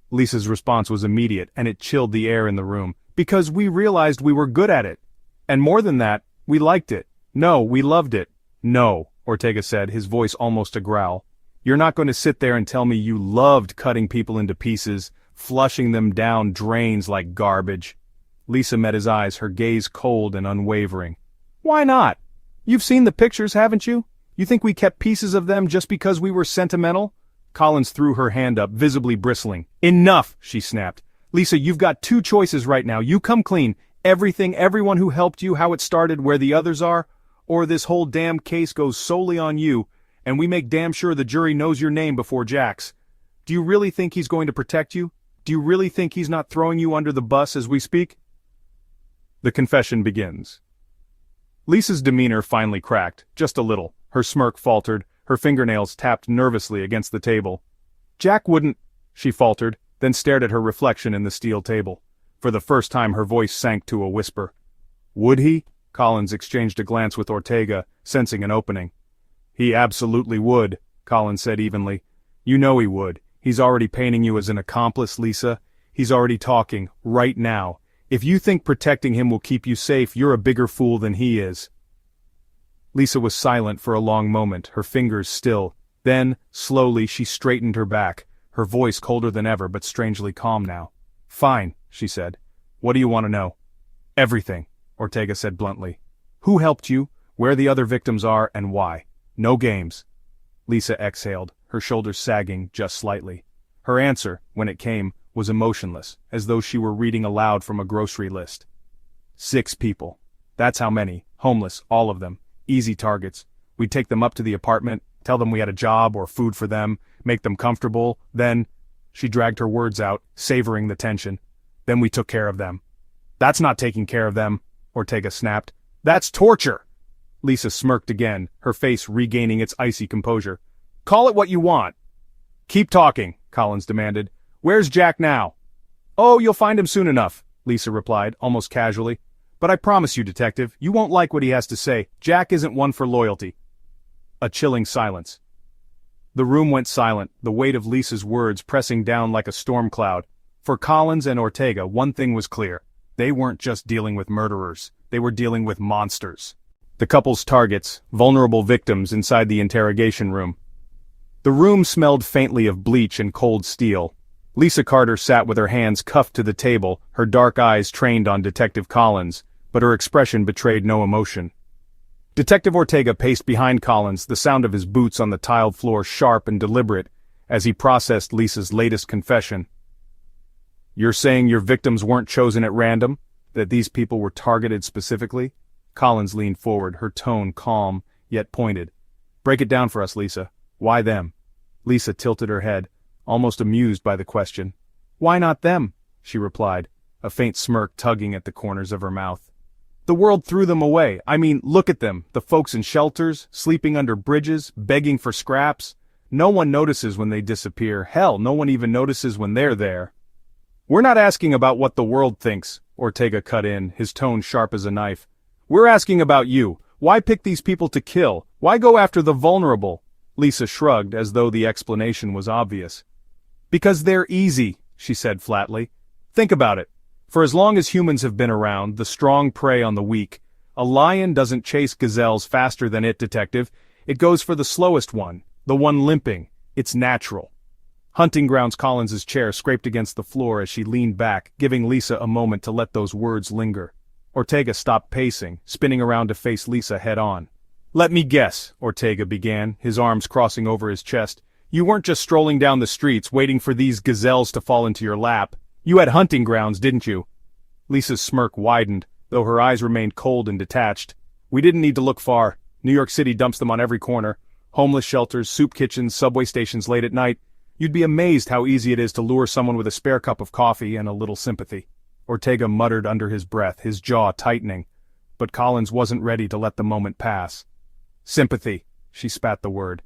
Lisa's response was immediate, and it chilled the air in the room. Because we realized we were good at it. And more than that, we liked it. No, we loved it. No, Ortega said, his voice almost a growl. You're not going to sit there and tell me you loved cutting people into pieces, flushing them down drains like garbage. Lisa met his eyes, her gaze cold and unwavering. Why not? You've seen the pictures, haven't you? You think we kept pieces of them just because we were sentimental? Collins threw her hand up, visibly bristling. Enough, she snapped. Lisa, you've got two choices right now. You come clean. Everything, everyone who helped you, how it started, where the others are, or this whole damn case goes solely on you, and we make damn sure the jury knows your name before Jack's. Do you really think he's going to protect you? Do you really think he's not throwing you under the bus as we speak? The confession begins. Lisa's demeanor finally cracked, just a little. Her smirk faltered, her fingernails tapped nervously against the table. Jack wouldn't, she faltered, then stared at her reflection in the steel table. For the first time her voice sank to a whisper. Would he? Collins exchanged a glance with Ortega, sensing an opening. He absolutely would, Collins said evenly. You know he would. He's already painting you as an accomplice, Lisa. He's already talking, right now. If you think protecting him will keep you safe, you're a bigger fool than he is. Lisa was silent for a long moment, her fingers still. Then, slowly, she straightened her back, her voice colder than ever but strangely calm now. Fine, she said. What do you want to know? Everything, Ortega said bluntly. Who helped you, where the other victims are, and why. No games. Lisa exhaled, her shoulders sagging just slightly. Her answer, when it came, was emotionless, as though she were reading aloud from a grocery list. 6 people. That's how many, homeless, all of them. Easy targets. We'd take them up to the apartment, tell them we had a job or food for them, make them comfortable, then... She dragged her words out, savoring the tension. Then we took care of them. That's not taking care of them, Ortega snapped. That's torture! Lisa smirked again, her face regaining its icy composure. Call it what you want. Keep talking, Collins demanded. Where's Jack now? Oh, you'll find him soon enough, Lisa replied, almost casually. But I promise you, detective, you won't like what he has to say. Jack isn't one for loyalty. A chilling silence. The room went silent, the weight of Lisa's words pressing down like a storm cloud. For Collins and Ortega, one thing was clear. They weren't just dealing with murderers. They were dealing with monsters. The couple's targets, vulnerable victims inside the interrogation room. The room smelled faintly of bleach and cold steel. Lisa Carter sat with her hands cuffed to the table, her dark eyes trained on Detective Collins, but her expression betrayed no emotion. Detective Ortega paced behind Collins, the sound of his boots on the tiled floor sharp and deliberate, as he processed Lisa's latest confession. You're saying your victims weren't chosen at random? That these people were targeted specifically? Collins leaned forward, her tone calm, yet pointed. Break it down for us, Lisa. Why them? Lisa tilted her head, almost amused by the question. Why not them? She replied, a faint smirk tugging at the corners of her mouth. The world threw them away. I mean, look at them, the folks in shelters, sleeping under bridges, begging for scraps. No one notices when they disappear. Hell, no one even notices when they're there. We're not asking about what the world thinks, Ortega cut in, his tone sharp as a knife. We're asking about you. Why pick these people to kill? Why go after the vulnerable? Lisa shrugged as though the explanation was obvious. Because they're easy, she said flatly. Think about it. For as long as humans have been around, the strong prey on the weak. A lion doesn't chase gazelles faster than it, detective. It goes for the slowest one, the one limping. It's natural. Hunting Grounds Collins's chair scraped against the floor as she leaned back, giving Lisa a moment to let those words linger. Ortega stopped pacing, spinning around to face Lisa head-on. Let me guess, Ortega began, his arms crossing over his chest. You weren't just strolling down the streets waiting for these gazelles to fall into your lap. You had hunting grounds, didn't you? Lisa's smirk widened, though her eyes remained cold and detached. We didn't need to look far. New York City dumps them on every corner. Homeless shelters, soup kitchens, subway stations late at night. You'd be amazed how easy it is to lure someone with a spare cup of coffee and a little sympathy. Ortega muttered under his breath, his jaw tightening. But Collins wasn't ready to let the moment pass. Sympathy, she spat the word.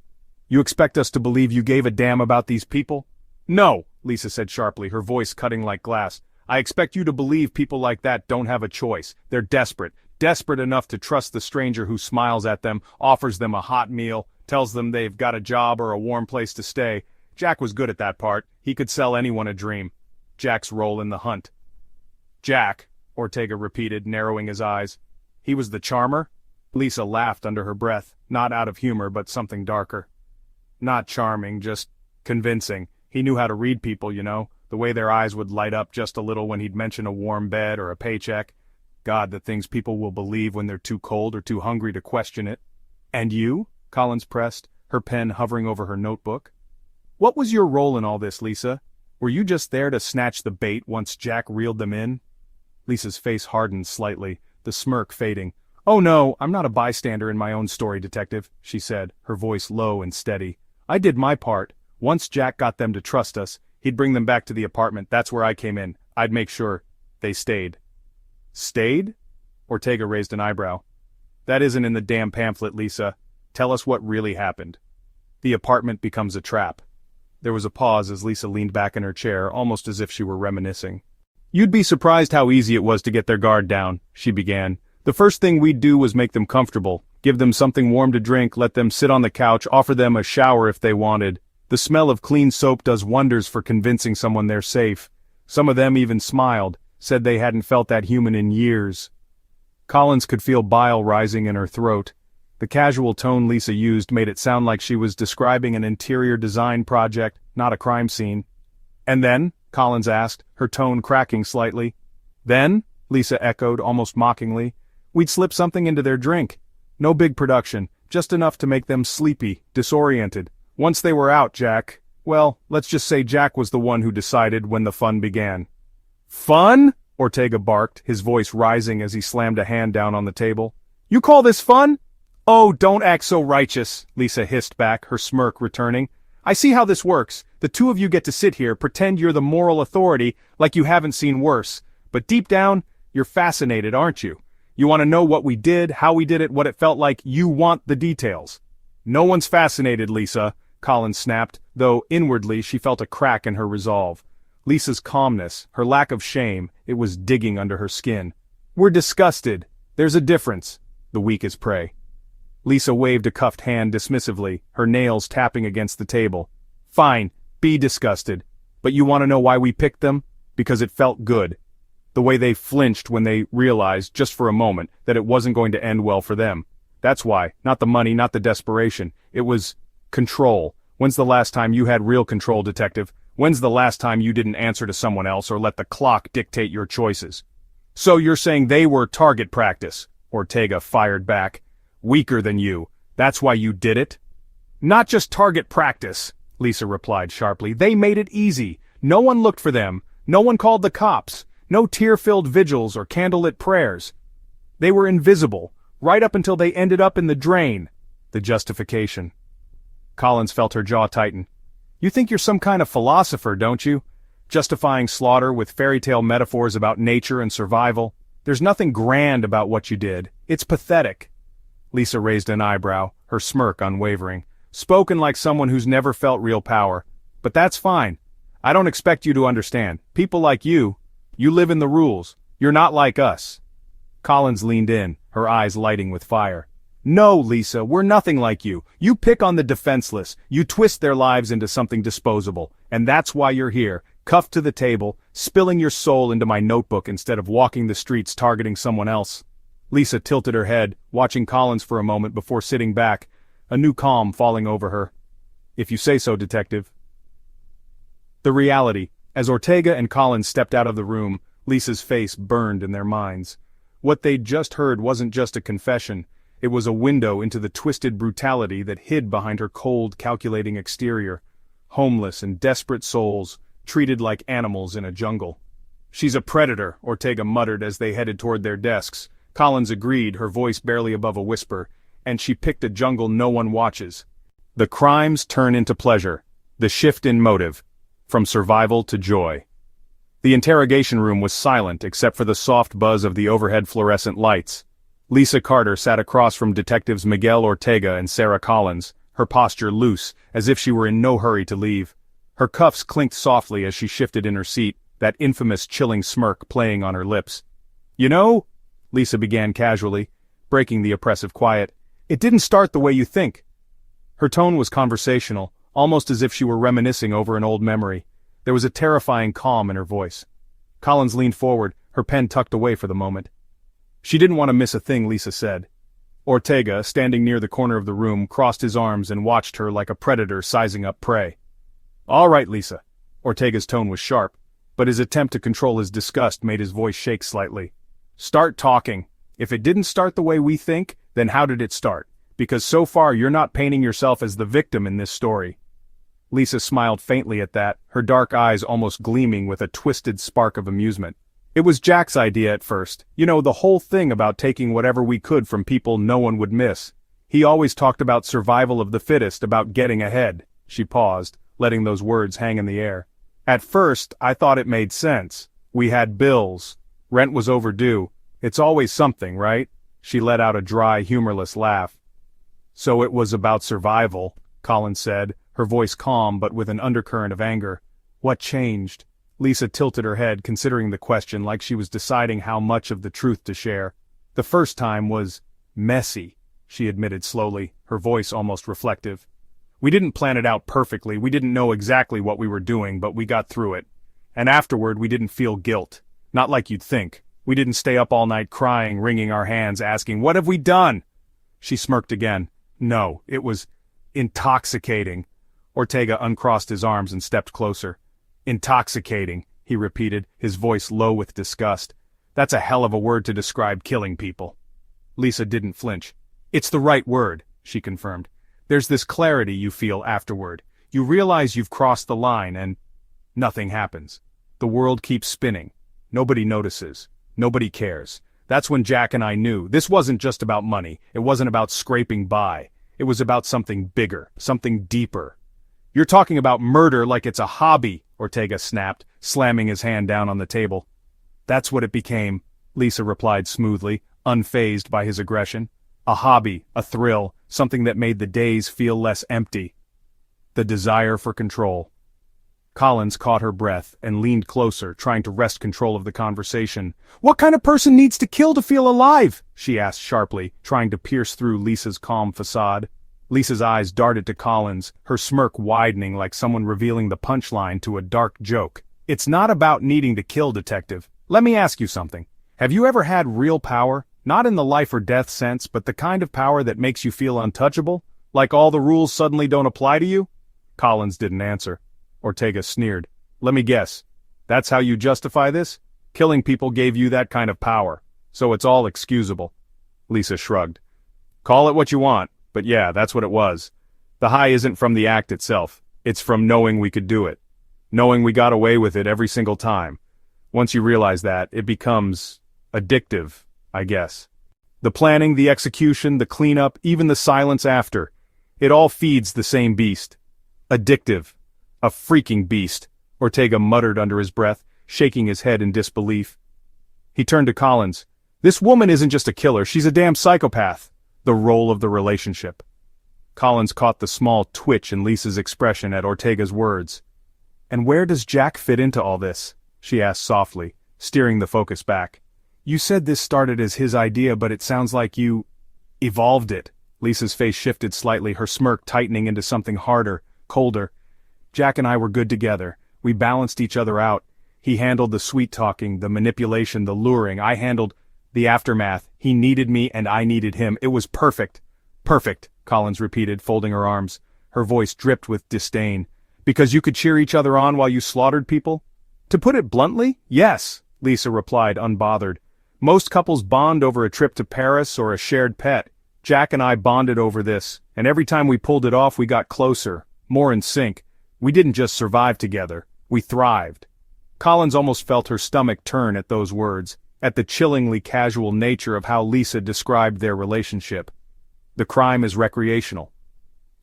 You expect us to believe you gave a damn about these people? No, Lisa said sharply, her voice cutting like glass. I expect you to believe people like that don't have a choice. They're desperate enough to trust the stranger who smiles at them, offers them a hot meal, tells them they've got a job or a warm place to stay. Jack was good at that part. He could sell anyone a dream. Jack's role in the hunt. Jack, Ortega repeated, narrowing his eyes. He was the charmer? Lisa laughed under her breath, not out of humor but something darker. Not charming, just convincing. He knew how to read people, you know, the way their eyes would light up just a little when he'd mention a warm bed or a paycheck. God, the things people will believe when they're too cold or too hungry to question it. And you? Collins pressed, her pen hovering over her notebook. What was your role in all this, Lisa? Were you just there to snatch the bait once Jack reeled them in? Lisa's face hardened slightly, the smirk fading. Oh no, I'm not a bystander in my own story, Detective, she said, her voice low and steady. I did my part. Once Jack got them to trust us, he'd bring them back to the apartment. That's where I came in. I'd make sure they stayed. Stayed? Ortega raised an eyebrow. That isn't in the damn pamphlet, Lisa. Tell us what really happened. The apartment becomes a trap. There was a pause as Lisa leaned back in her chair, almost as if she were reminiscing. You'd be surprised how easy it was to get their guard down, she began. The first thing we'd do was make them comfortable, give them something warm to drink, let them sit on the couch, offer them a shower if they wanted. The smell of clean soap does wonders for convincing someone they're safe. Some of them even smiled, said they hadn't felt that human in years. Collins could feel bile rising in her throat. The casual tone Lisa used made it sound like she was describing an interior design project, not a crime scene. And then? Collins asked, her tone cracking slightly. Then? Lisa echoed, almost mockingly. We'd slip something into their drink. No big production, just enough to make them sleepy, disoriented. Once they were out, Jack, well, let's just say Jack was the one who decided when the fun began. Fun? Ortega barked, his voice rising as he slammed a hand down on the table. You call this fun? Oh, don't act so righteous, Lisa hissed back, her smirk returning. I see how this works. The two of you get to sit here, pretend you're the moral authority, like you haven't seen worse. But deep down, you're fascinated, aren't you? You want to know what we did, how we did it, what it felt like. You want the details. No one's fascinated, Lisa, Collins snapped, though inwardly she felt a crack in her resolve. Lisa's calmness, her lack of shame, it was digging under her skin. We're disgusted. There's a difference. The weak as prey. Lisa waved a cuffed hand dismissively, her nails tapping against the table. Fine, be disgusted. But you want to know why we picked them? Because it felt good. The way they flinched when they realized, just for a moment, that it wasn't going to end well for them. That's why, not the money, not the desperation. It was control. When's the last time you had real control, Detective? When's the last time you didn't answer to someone else or let the clock dictate your choices? So you're saying they were target practice? Ortega fired back. Weaker than you. That's why you did it? Not just target practice, Lisa replied sharply. They made it easy. No one looked for them. No one called the cops. No tear-filled vigils or candlelit prayers. They were invisible, right up until they ended up in the drain. The justification. Collins felt her jaw tighten. You think you're some kind of philosopher, don't you? Justifying slaughter with fairy tale metaphors about nature and survival. There's nothing grand about what you did. It's pathetic. Lisa raised an eyebrow, her smirk unwavering. Spoken like someone who's never felt real power. But that's fine. I don't expect you to understand. People like you live in the rules. You're not like us. Collins leaned in, her eyes lighting with fire. No, Lisa, we're nothing like you. You pick on the defenseless. You twist their lives into something disposable. And that's why you're here, cuffed to the table, spilling your soul into my notebook instead of walking the streets targeting someone else. Lisa tilted her head, watching Collins for a moment before sitting back, a new calm falling over her. If you say so, Detective. The reality. As Ortega and Collins stepped out of the room, Lisa's face burned in their minds. What they'd just heard wasn't just a confession. It was a window into the twisted brutality that hid behind her cold, calculating exterior. Homeless and desperate souls, treated like animals in a jungle. She's a predator, Ortega muttered as they headed toward their desks. Collins agreed, her voice barely above a whisper. And she picked a jungle no one watches. The crimes turn into pleasure. The shift in motive. From survival to joy. The interrogation room was silent except for the soft buzz of the overhead fluorescent lights. Lisa Carter sat across from Detectives Miguel Ortega and Sarah Collins, her posture loose, as if she were in no hurry to leave. Her cuffs clinked softly as she shifted in her seat, that infamous chilling smirk playing on her lips. You know, Lisa began casually, breaking the oppressive quiet, it didn't start the way you think. Her tone was conversational, almost as if she were reminiscing over an old memory. There was a terrifying calm in her voice. Collins leaned forward, her pen tucked away for the moment. She didn't want to miss a thing Lisa said. Ortega, standing near the corner of the room, crossed his arms and watched her like a predator sizing up prey. "All right, Lisa." Ortega's tone was sharp, but his attempt to control his disgust made his voice shake slightly. "Start talking. If it didn't start the way we think, then how did it start? Because so far you're not painting yourself as the victim in this story." Lisa smiled faintly at that, her dark eyes almost gleaming with a twisted spark of amusement. "It was Jack's idea at first. You know, the whole thing about taking whatever we could from people no one would miss. He always talked about survival of the fittest, about getting ahead." She paused, letting those words hang in the air. "At first, I thought it made sense. We had bills. Rent was overdue. It's always something, right?" She let out a dry, humorless laugh. "So it was about survival," Collins said, her voice calm but with an undercurrent of anger. "What changed?" Lisa tilted her head, considering the question like she was deciding how much of the truth to share. "The first time was messy," she admitted slowly, her voice almost reflective. "We didn't plan it out perfectly, we didn't know exactly what we were doing, but we got through it. And afterward we didn't feel guilt. Not like you'd think. We didn't stay up all night crying, wringing our hands, asking, 'What have we done?'" She smirked again. "No, it was intoxicating." Ortega uncrossed his arms and stepped closer. "Intoxicating," he repeated, his voice low with disgust. "That's a hell of a word to describe killing people." Lisa didn't flinch. "It's the right word," she confirmed. "There's this clarity you feel afterward. You realize you've crossed the line and nothing happens. The world keeps spinning. Nobody notices. Nobody cares. That's when Jack and I knew this wasn't just about money. It wasn't about scraping by. It was about something bigger, something deeper." "You're talking about murder like it's a hobby," Ortega snapped, slamming his hand down on the table. "That's what it became," Lisa replied smoothly, unfazed by his aggression. "A hobby, a thrill, something that made the days feel less empty." The desire for control. Collins caught her breath and leaned closer, trying to wrest control of the conversation. "What kind of person needs to kill to feel alive?" she asked sharply, trying to pierce through Lisa's calm facade. Lisa's eyes darted to Collins, her smirk widening like someone revealing the punchline to a dark joke. "It's not about needing to kill, Detective. Let me ask you something. Have you ever had real power? Not in the life or death sense, but the kind of power that makes you feel untouchable? Like all the rules suddenly don't apply to you?" Collins didn't answer. Ortega sneered. "Let me guess. That's how you justify this? Killing people gave you that kind of power, so it's all excusable." Lisa shrugged. "Call it what you want, but yeah, that's what it was. The high isn't from the act itself. It's from knowing we could do it. Knowing we got away with it every single time. Once you realize that, it becomes addictive, I guess. The planning, the execution, the cleanup, even the silence after. It all feeds the same beast. Addictive. A freaking beast," Ortega muttered under his breath, shaking his head in disbelief. He turned to Collins. "This woman isn't just a killer, she's a damn psychopath." The role of the relationship. Collins caught the small twitch in Lisa's expression at Ortega's words. "And where does Jack fit into all this?" she asked softly, steering the focus back. "You said this started as his idea, but it sounds like you evolved it." Lisa's face shifted slightly, her smirk tightening into something harder, colder. "Jack and I were good together. We balanced each other out. He handled the sweet-talking, the manipulation, the luring. I handled the aftermath. He needed me and I needed him. It was perfect." "Perfect," Collins repeated, folding her arms. Her voice dripped with disdain. "Because you could cheer each other on while you slaughtered people?" "To put it bluntly, yes," Lisa replied, unbothered. "Most couples bond over a trip to Paris or a shared pet. Jack and I bonded over this, and every time we pulled it off we got closer, more in sync. We didn't just survive together, we thrived." Collins almost felt her stomach turn at those words, at the chillingly casual nature of how Lisa described their relationship. "The crime is recreational.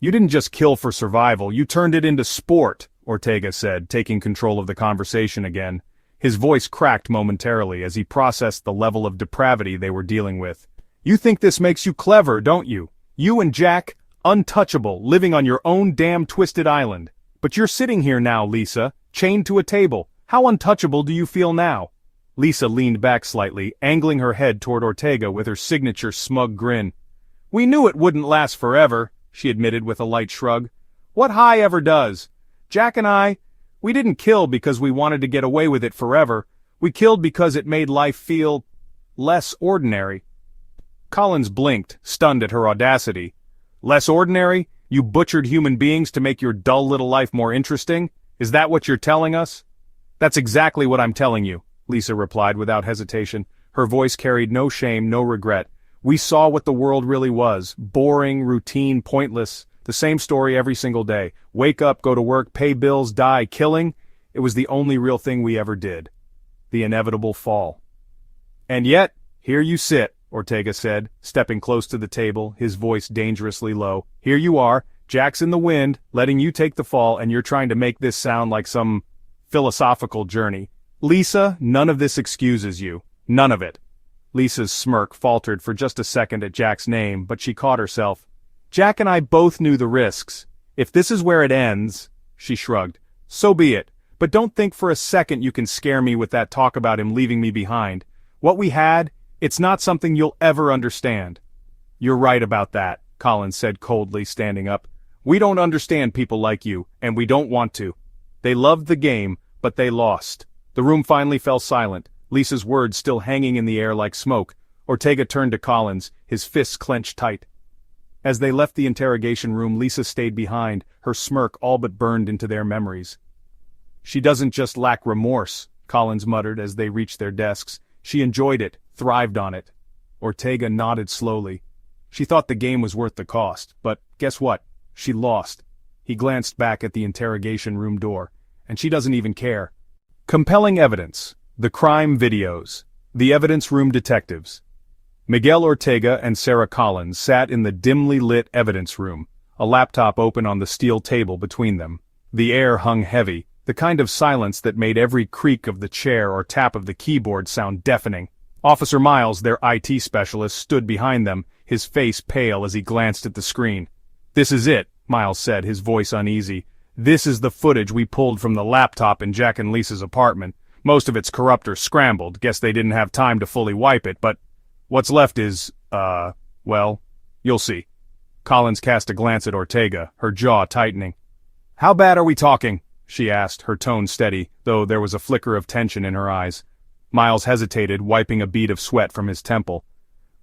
You didn't just kill for survival, you turned it into sport," Ortega said, taking control of the conversation again. His voice cracked momentarily as he processed the level of depravity they were dealing with. "You think this makes you clever, don't you? You and Jack, untouchable, living on your own damn twisted island. But you're sitting here now, Lisa, chained to a table. How untouchable do you feel now?" Lisa leaned back slightly, angling her head toward Ortega with her signature smug grin. "We knew it wouldn't last forever," she admitted with a light shrug. What high ever does? Jack and I, we didn't kill because we wanted to get away with it forever. We killed because it made life feel less ordinary. Collins blinked, stunned at her audacity. Less ordinary? You butchered human beings to make your dull little life more interesting? Is that what you're telling us? That's exactly what I'm telling you, Lisa replied without hesitation. Her voice carried no shame, no regret. We saw what the world really was. Boring, routine, pointless. The same story every single day. Wake up, go to work, pay bills, die, killing. It was the only real thing we ever did. The inevitable fall. And yet, here you sit, Ortega said, stepping close to the table, his voice dangerously low. Here you are, Jack's in the wind, letting you take the fall, and you're trying to make this sound like some philosophical journey. Lisa, none of this excuses you. None of it. Lisa's smirk faltered for just a second at Jack's name, but she caught herself. Jack and I both knew the risks. If this is where it ends, she shrugged, so be it. But don't think for a second you can scare me with that talk about him leaving me behind. What we had, it's not something you'll ever understand. You're right about that, Collins said coldly, standing up. We don't understand people like you, and we don't want to. They loved the game, but they lost. The room finally fell silent, Lisa's words still hanging in the air like smoke. Ortega turned to Collins, his fists clenched tight. As they left the interrogation room, Lisa stayed behind, her smirk all but burned into their memories. She doesn't just lack remorse, Collins muttered as they reached their desks. She enjoyed it, thrived on it. Ortega nodded slowly. She thought the game was worth the cost, but guess what? She lost. He glanced back at the interrogation room door. And she doesn't even care. Compelling evidence. The crime videos. The evidence room detectives. Miguel Ortega and Sarah Collins sat in the dimly lit evidence room, a laptop open on the steel table between them. The air hung heavy, the kind of silence that made every creak of the chair or tap of the keyboard sound deafening. Officer Miles, their IT specialist, stood behind them, his face pale as he glanced at the screen. This is it, Miles said, his voice uneasy. This is the footage we pulled from the laptop in Jack and Lisa's apartment. Most of it's corrupt or scrambled, guess they didn't have time to fully wipe it, but what's left is, well, you'll see. Collins cast a glance at Ortega, her jaw tightening. How bad are we talking? She asked, her tone steady, though there was a flicker of tension in her eyes. Miles hesitated, wiping a bead of sweat from his temple.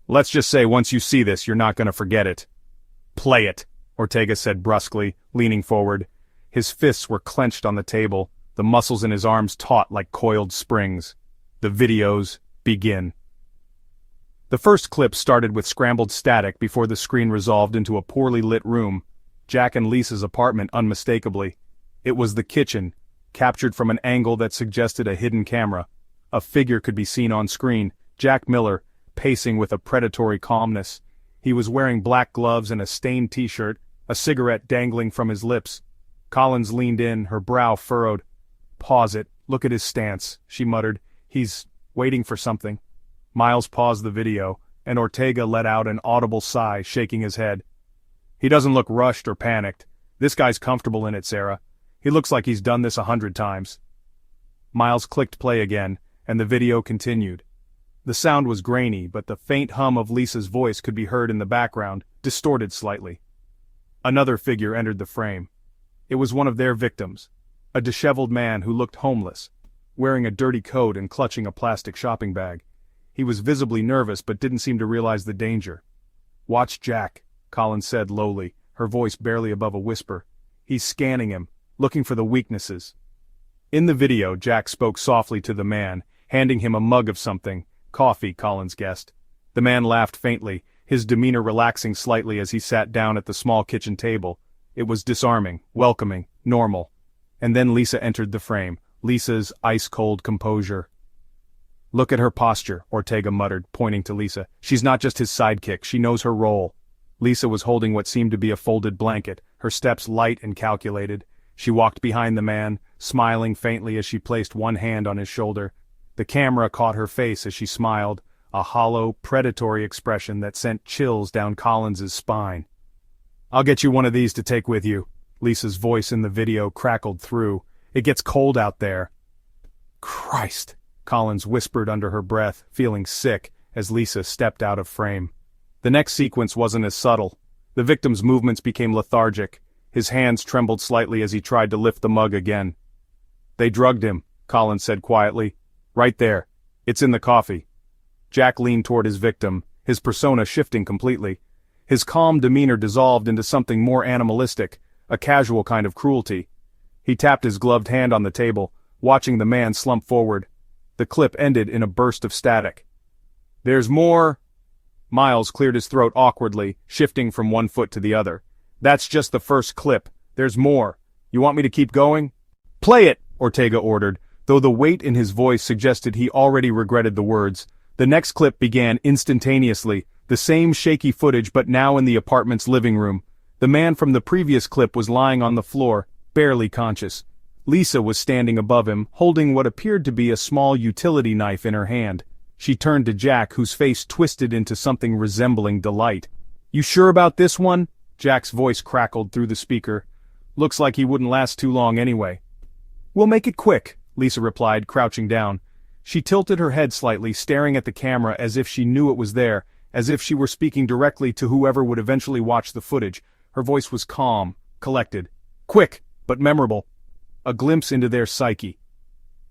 Let's just say once you see this, you're not going to forget it. Play it, Ortega said brusquely, leaning forward. His fists were clenched on the table, the muscles in his arms taut like coiled springs. The videos begin. The first clip started with scrambled static before the screen resolved into a poorly lit room. Jack and Lisa's apartment unmistakably. It was the kitchen, captured from an angle that suggested a hidden camera. A figure could be seen on screen, Jack Miller, pacing with a predatory calmness. He was wearing black gloves and a stained t-shirt, a cigarette dangling from his lips. Collins leaned in, her brow furrowed. Pause it, look at his stance, she muttered. He's waiting for something. Miles paused the video, and Ortega let out an audible sigh, shaking his head. He doesn't look rushed or panicked. This guy's comfortable in it, Sarah. He looks like he's done this 100 times. Miles clicked play again, and the video continued. The sound was grainy, but the faint hum of Lisa's voice could be heard in the background, distorted slightly. Another figure entered the frame. It was one of their victims, a disheveled man who looked homeless, wearing a dirty coat and clutching a plastic shopping bag. He was visibly nervous but didn't seem to realize the danger. Watch Jack, Collins said lowly, her voice barely above a whisper. He's scanning him, looking for the weaknesses. In the video, Jack spoke softly to the man, handing him a mug of something, coffee, Collins guessed. The man laughed faintly, his demeanor relaxing slightly as he sat down at the small kitchen table. It was disarming, welcoming, normal. And then Lisa entered the frame, Lisa's ice-cold composure. Look at her posture, Ortega muttered, pointing to Lisa. She's not just his sidekick, she knows her role. Lisa was holding what seemed to be a folded blanket, her steps light and calculated. She walked behind the man, smiling faintly as she placed one hand on his shoulder. The camera caught her face as she smiled, a hollow, predatory expression that sent chills down Collins's spine. I'll get you one of these to take with you. Lisa's voice in the video crackled through. It gets cold out there. Christ, Collins whispered under her breath, feeling sick, as Lisa stepped out of frame. The next sequence wasn't as subtle. The victim's movements became lethargic. His hands trembled slightly as he tried to lift the mug again. "They drugged him," Collins said quietly. "Right there. It's in the coffee." Jack leaned toward his victim, his persona shifting completely. His calm demeanor dissolved into something more animalistic, a casual kind of cruelty. He tapped his gloved hand on the table, watching the man slump forward. The clip ended in a burst of static. "There's more." Miles cleared his throat awkwardly, shifting from one foot to the other. "That's just the first clip. There's more. You want me to keep going?" "Play it," Ortega ordered, though the weight in his voice suggested he already regretted the words. The next clip began instantaneously, the same shaky footage but now in the apartment's living room. The man from the previous clip was lying on the floor, barely conscious. Lisa was standing above him, holding what appeared to be a small utility knife in her hand. She turned to Jack, whose face twisted into something resembling delight. "You sure about this one?" Jack's voice crackled through the speaker. "Looks like he wouldn't last too long anyway." "We'll make it quick," Lisa replied, crouching down. She tilted her head slightly, staring at the camera as if she knew it was there, as if she were speaking directly to whoever would eventually watch the footage. Her voice was calm, collected. "Quick, but memorable. A glimpse into their psyche."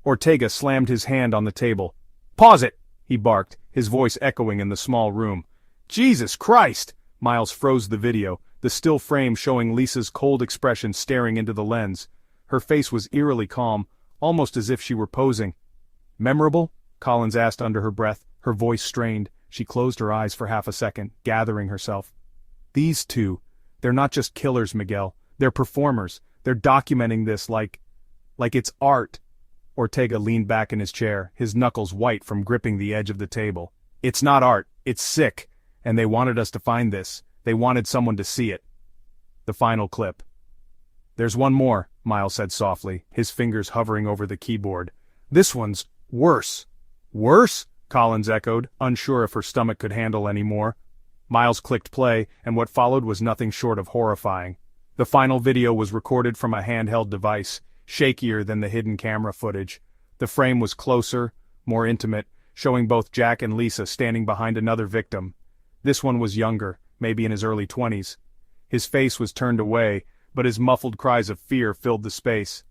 Ortega slammed his hand on the table. "Pause it!" he barked, his voice echoing in the small room. "Jesus Christ!" Miles froze the video, the still frame showing Lisa's cold expression staring into the lens. Her face was eerily calm, almost as if she were posing. "Memorable?" Collins asked under her breath, her voice strained. She closed her eyes for half a second, gathering herself. "These two, they're not just killers, Miguel. They're performers. They're documenting this like it's art." Ortega leaned back in his chair, his knuckles white from gripping the edge of the table. "It's not art, it's sick. And they wanted us to find this. They wanted someone to see it." The final clip. "There's one more," Miles said softly, his fingers hovering over the keyboard. "This one's worse." "Worse?" Collins echoed, unsure if her stomach could handle any more. Miles clicked play, and what followed was nothing short of horrifying. The final video was recorded from a handheld device, shakier than the hidden camera footage. The frame was closer, more intimate, showing both Jack and Lisa standing behind another victim. This one was younger, maybe in his early 20s. His face was turned away, but his muffled cries of fear filled the space.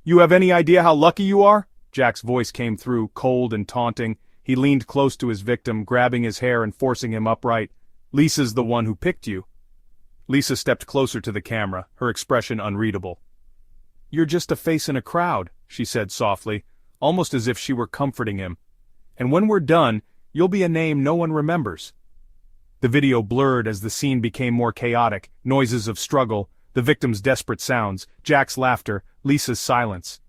"You have any idea how lucky you are?" Jack's voice came through, cold and taunting. He leaned close to his victim, grabbing his hair and forcing him upright. "Lisa's the one who picked you." Lisa stepped closer to the camera, her expression unreadable. "You're just a face in a crowd," she said softly, almost as if she were comforting him. "And when we're done, you'll be a name no one remembers." The video blurred as the scene became more chaotic, noises of struggle, the victim's desperate sounds, Jack's laughter, Lisa's silence.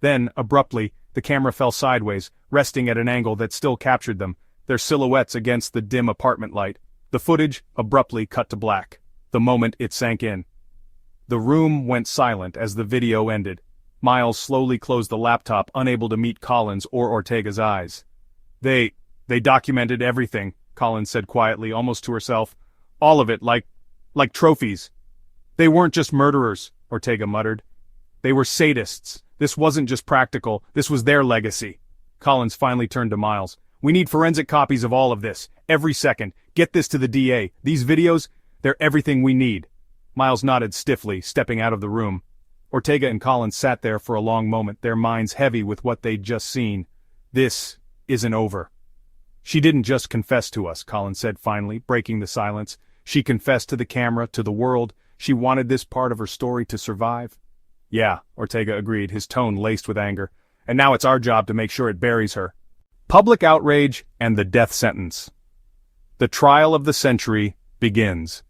Then, abruptly, the camera fell sideways, resting at an angle that still captured them, their silhouettes against the dim apartment light. The footage abruptly cut to black, the moment it sank in. The room went silent as the video ended. Miles slowly closed the laptop, unable to meet Collins or Ortega's eyes. They documented everything," Collins said quietly, almost to herself. "All of it, like trophies." "They weren't just murderers," Ortega muttered. "They were sadists. This wasn't just practical, this was their legacy." Collins finally turned to Miles. "We need forensic copies of all of this, every second. Get this to the DA. These videos, they're everything we need." Miles nodded stiffly, stepping out of the room. Ortega and Collins sat there for a long moment, their minds heavy with what they'd just seen. "This isn't over." "She didn't just confess to us," Collins said finally, breaking the silence. "She confessed to the camera, to the world. She wanted this part of her story to survive." "Yeah," Ortega agreed, his tone laced with anger. "And now it's our job to make sure it buries her." Public outrage and the death sentence. The trial of the century begins.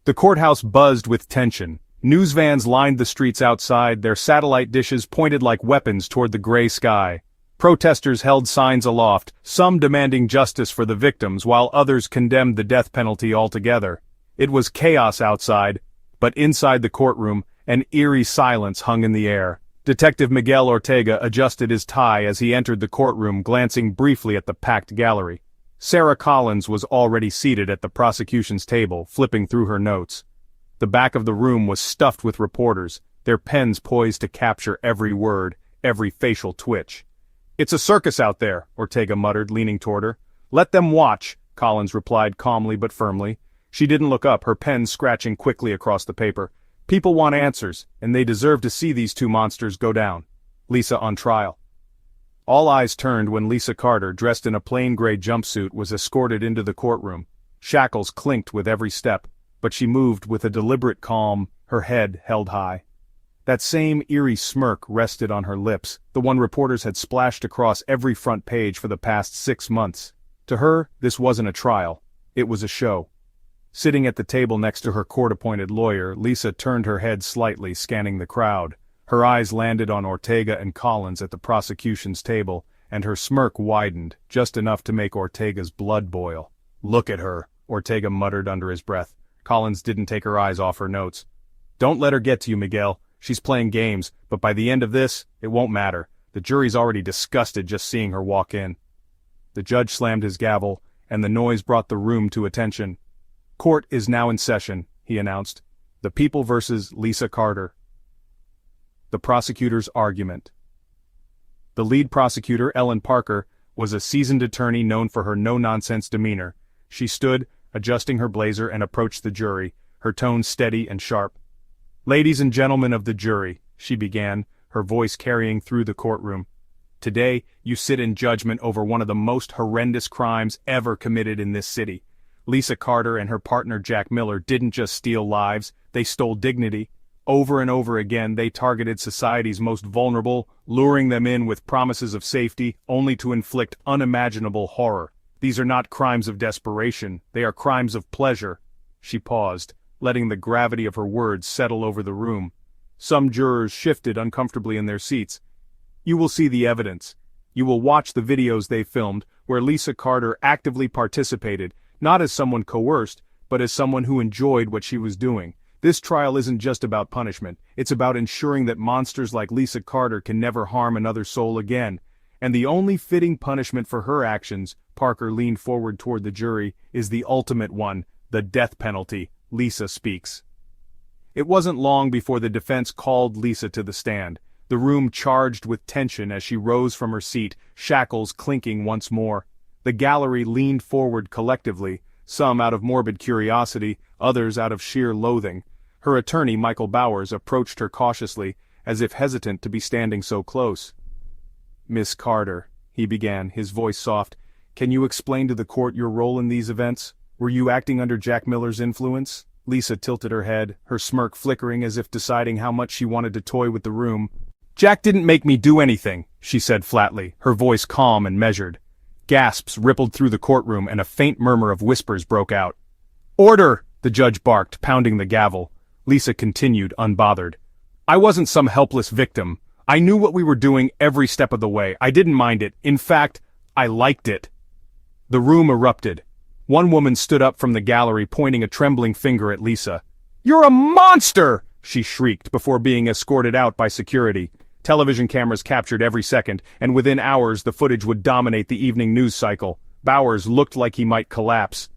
The courthouse buzzed with tension. News vans lined the streets outside, their satellite dishes pointed like weapons toward the gray sky. Protesters held signs aloft, some demanding justice for the victims while others condemned the death penalty altogether. It was chaos outside, but inside the courtroom, an eerie silence hung in the air. Detective Miguel Ortega adjusted his tie as he entered the courtroom, glancing briefly at the packed gallery. Sarah Collins was already seated at the prosecution's table, flipping through her notes. The back of the room was stuffed with reporters, their pens poised to capture every word, every facial twitch. "It's a circus out there," Ortega muttered, leaning toward her. "Let them watch," Collins replied calmly but firmly. She didn't look up, her pen scratching quickly across the paper. People want answers, and they deserve to see these two monsters go down. Lisa on trial. All eyes turned when Lisa Carter, dressed in a plain gray jumpsuit, was escorted into the courtroom. Shackles clinked with every step, but she moved with a deliberate calm, her head held high. That same eerie smirk rested on her lips, the one reporters had splashed across every front page for the past 6 months. To her, this wasn't a trial. It was a show. Sitting at the table next to her court-appointed lawyer, Lisa turned her head slightly, scanning the crowd. Her eyes landed on Ortega and Collins at the prosecution's table, and her smirk widened, just enough to make Ortega's blood boil. "Look at her," Ortega muttered under his breath. Collins didn't take her eyes off her notes. "Don't let her get to you, Miguel. She's playing games, but by the end of this, it won't matter. The jury's already disgusted just seeing her walk in." The judge slammed his gavel, and the noise brought the room to attention. "Court is now in session," he announced. "The People versus Lisa Carter." The prosecutor's argument. The lead prosecutor, Ellen Parker, was a seasoned attorney known for her no-nonsense demeanor. She stood, adjusting her blazer, and approached the jury, her tone steady and sharp. "Ladies and gentlemen of the jury," she began, her voice carrying through the courtroom. "Today, you sit in judgment over one of the most horrendous crimes ever committed in this city. Lisa Carter and her partner Jack Miller didn't just steal lives, they stole dignity. Over and over again, they targeted society's most vulnerable, luring them in with promises of safety, only to inflict unimaginable horror. These are not crimes of desperation, they are crimes of pleasure." She paused, letting the gravity of her words settle over the room. Some jurors shifted uncomfortably in their seats. "You will see the evidence. You will watch the videos they filmed, where Lisa Carter actively participated, not as someone coerced, but as someone who enjoyed what she was doing. This trial isn't just about punishment, it's about ensuring that monsters like Lisa Carter can never harm another soul again. And the only fitting punishment for her actions," Parker leaned forward toward the jury, "is the ultimate one, the death penalty." Lisa speaks. It wasn't long before the defense called Lisa to the stand. The room charged with tension as she rose from her seat, shackles clinking once more. The gallery leaned forward collectively, some out of morbid curiosity, others out of sheer loathing. Her attorney, Michael Bowers, approached her cautiously, as if hesitant to be standing so close. "Miss Carter," he began, his voice soft, "can you explain to the court your role in these events? Were you acting under Jack Miller's influence?" Lisa tilted her head, her smirk flickering as if deciding how much she wanted to toy with the room. "Jack didn't make me do anything," she said flatly, her voice calm and measured. Gasps rippled through the courtroom and a faint murmur of whispers broke out. "Order!" the judge barked, pounding the gavel. Lisa continued, unbothered. "I wasn't some helpless victim. I knew what we were doing every step of the way. I didn't mind it. In fact, I liked it." The room erupted. One woman stood up from the gallery, pointing a trembling finger at Lisa. "You're a monster!" she shrieked before being escorted out by security. Television cameras captured every second, and within hours the footage would dominate the evening news cycle. Bowers looked like he might collapse.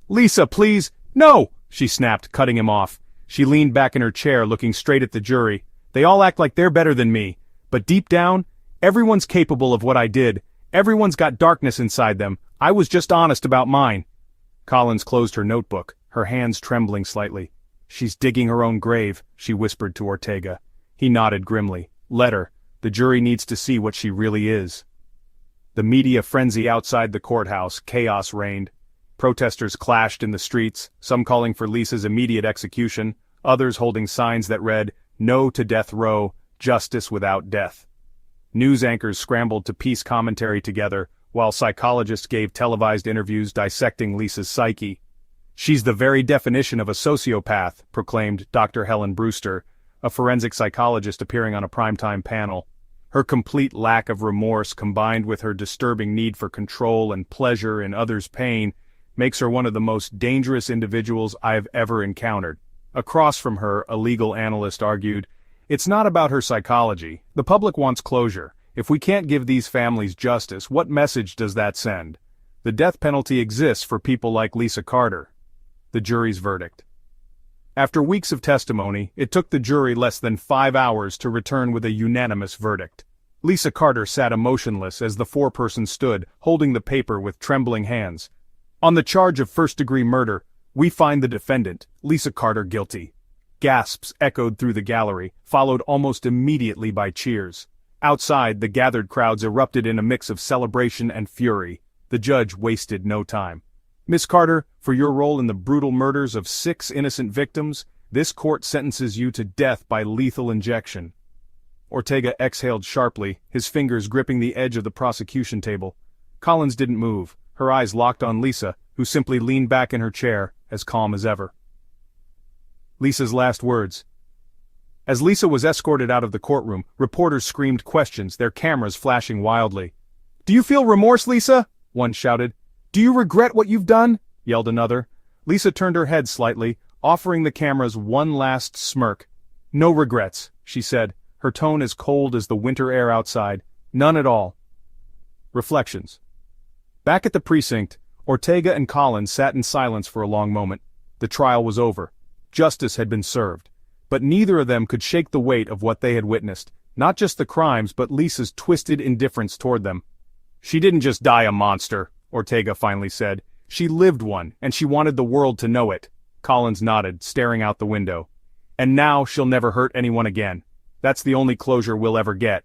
"Lisa, please!" "No!" she snapped, cutting him off. She leaned back in her chair, looking straight at the jury. "They all act like they're better than me. But deep down, everyone's capable of what I did. Everyone's got darkness inside them. I was just honest about mine." Collins closed her notebook, her hands trembling slightly. "She's digging her own grave," she whispered to Ortega. He nodded grimly. "Let her. The jury needs to see what she really is." The media frenzy outside the courthouse, chaos reigned. Protesters clashed in the streets, some calling for Lisa's immediate execution, others holding signs that read, "No to death row, justice without death." News anchors scrambled to piece commentary together, while psychologists gave televised interviews dissecting Lisa's psyche. "She's the very definition of a sociopath," proclaimed Dr. Helen Brewster, a forensic psychologist appearing on a primetime panel. Her complete lack of remorse, combined with her disturbing need for control and pleasure in others' pain, makes her one of the most dangerous individuals I've ever encountered. Across from her, a legal analyst argued, "It's not about her psychology. The public wants closure. If we can't give these families justice, what message does that send? The death penalty exists for people like Lisa Carter." The jury's verdict. After weeks of testimony, it took the jury less than 5 hours to return with a unanimous verdict. Lisa Carter sat emotionless as the foreperson stood, holding the paper with trembling hands. "On the charge of first-degree murder, we find the defendant, Lisa Carter, guilty." Gasps echoed through the gallery, followed almost immediately by cheers. Outside, the gathered crowds erupted in a mix of celebration and fury. The judge wasted no time. "Miss Carter, for your role in the brutal murders of 6 innocent victims, this court sentences you to death by lethal injection." Ortega exhaled sharply, his fingers gripping the edge of the prosecution table. Collins didn't move, her eyes locked on Lisa, who simply leaned back in her chair, as calm as ever. Lisa's last words. As Lisa was escorted out of the courtroom, reporters screamed questions, their cameras flashing wildly. "Do you feel remorse, Lisa?" one shouted. "Do you regret what you've done?" yelled another. Lisa turned her head slightly, offering the cameras one last smirk. "No regrets," she said, her tone as cold as the winter air outside. "None at all." Reflections. Back at the precinct, Ortega and Collins sat in silence for a long moment. The trial was over. Justice had been served. But neither of them could shake the weight of what they had witnessed, not just the crimes but Lisa's twisted indifference toward them. "She didn't just die a monster," Ortega finally said. "She lived one, and she wanted the world to know it." Collins nodded, staring out the window. "And now she'll never hurt anyone again. That's the only closure we'll ever get."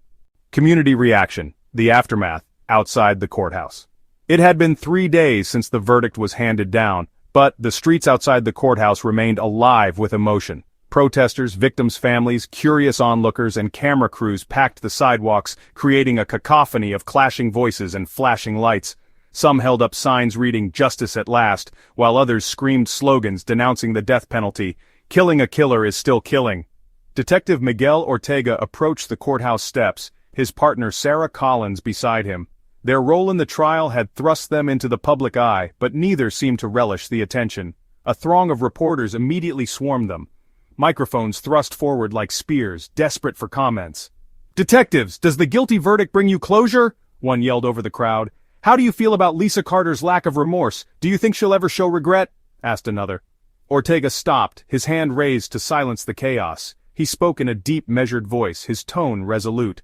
Community reaction. The aftermath, outside the courthouse. It had been 3 days since the verdict was handed down, but the streets outside the courthouse remained alive with emotion. Protesters, victims' families, curious onlookers, and camera crews packed the sidewalks, creating a cacophony of clashing voices and flashing lights. Some held up signs reading "Justice at Last," while others screamed slogans denouncing the death penalty. "Killing a killer is still killing." Detective Miguel Ortega approached the courthouse steps, his partner Sarah Collins beside him. Their role in the trial had thrust them into the public eye, but neither seemed to relish the attention. A throng of reporters immediately swarmed them. Microphones thrust forward like spears, desperate for comments. "Detectives, does the guilty verdict bring you closure?" one yelled over the crowd. "How do you feel about Lisa Carter's lack of remorse? Do you think she'll ever show regret?" asked another. Ortega stopped, his hand raised to silence the chaos. He spoke in a deep, measured voice, his tone resolute.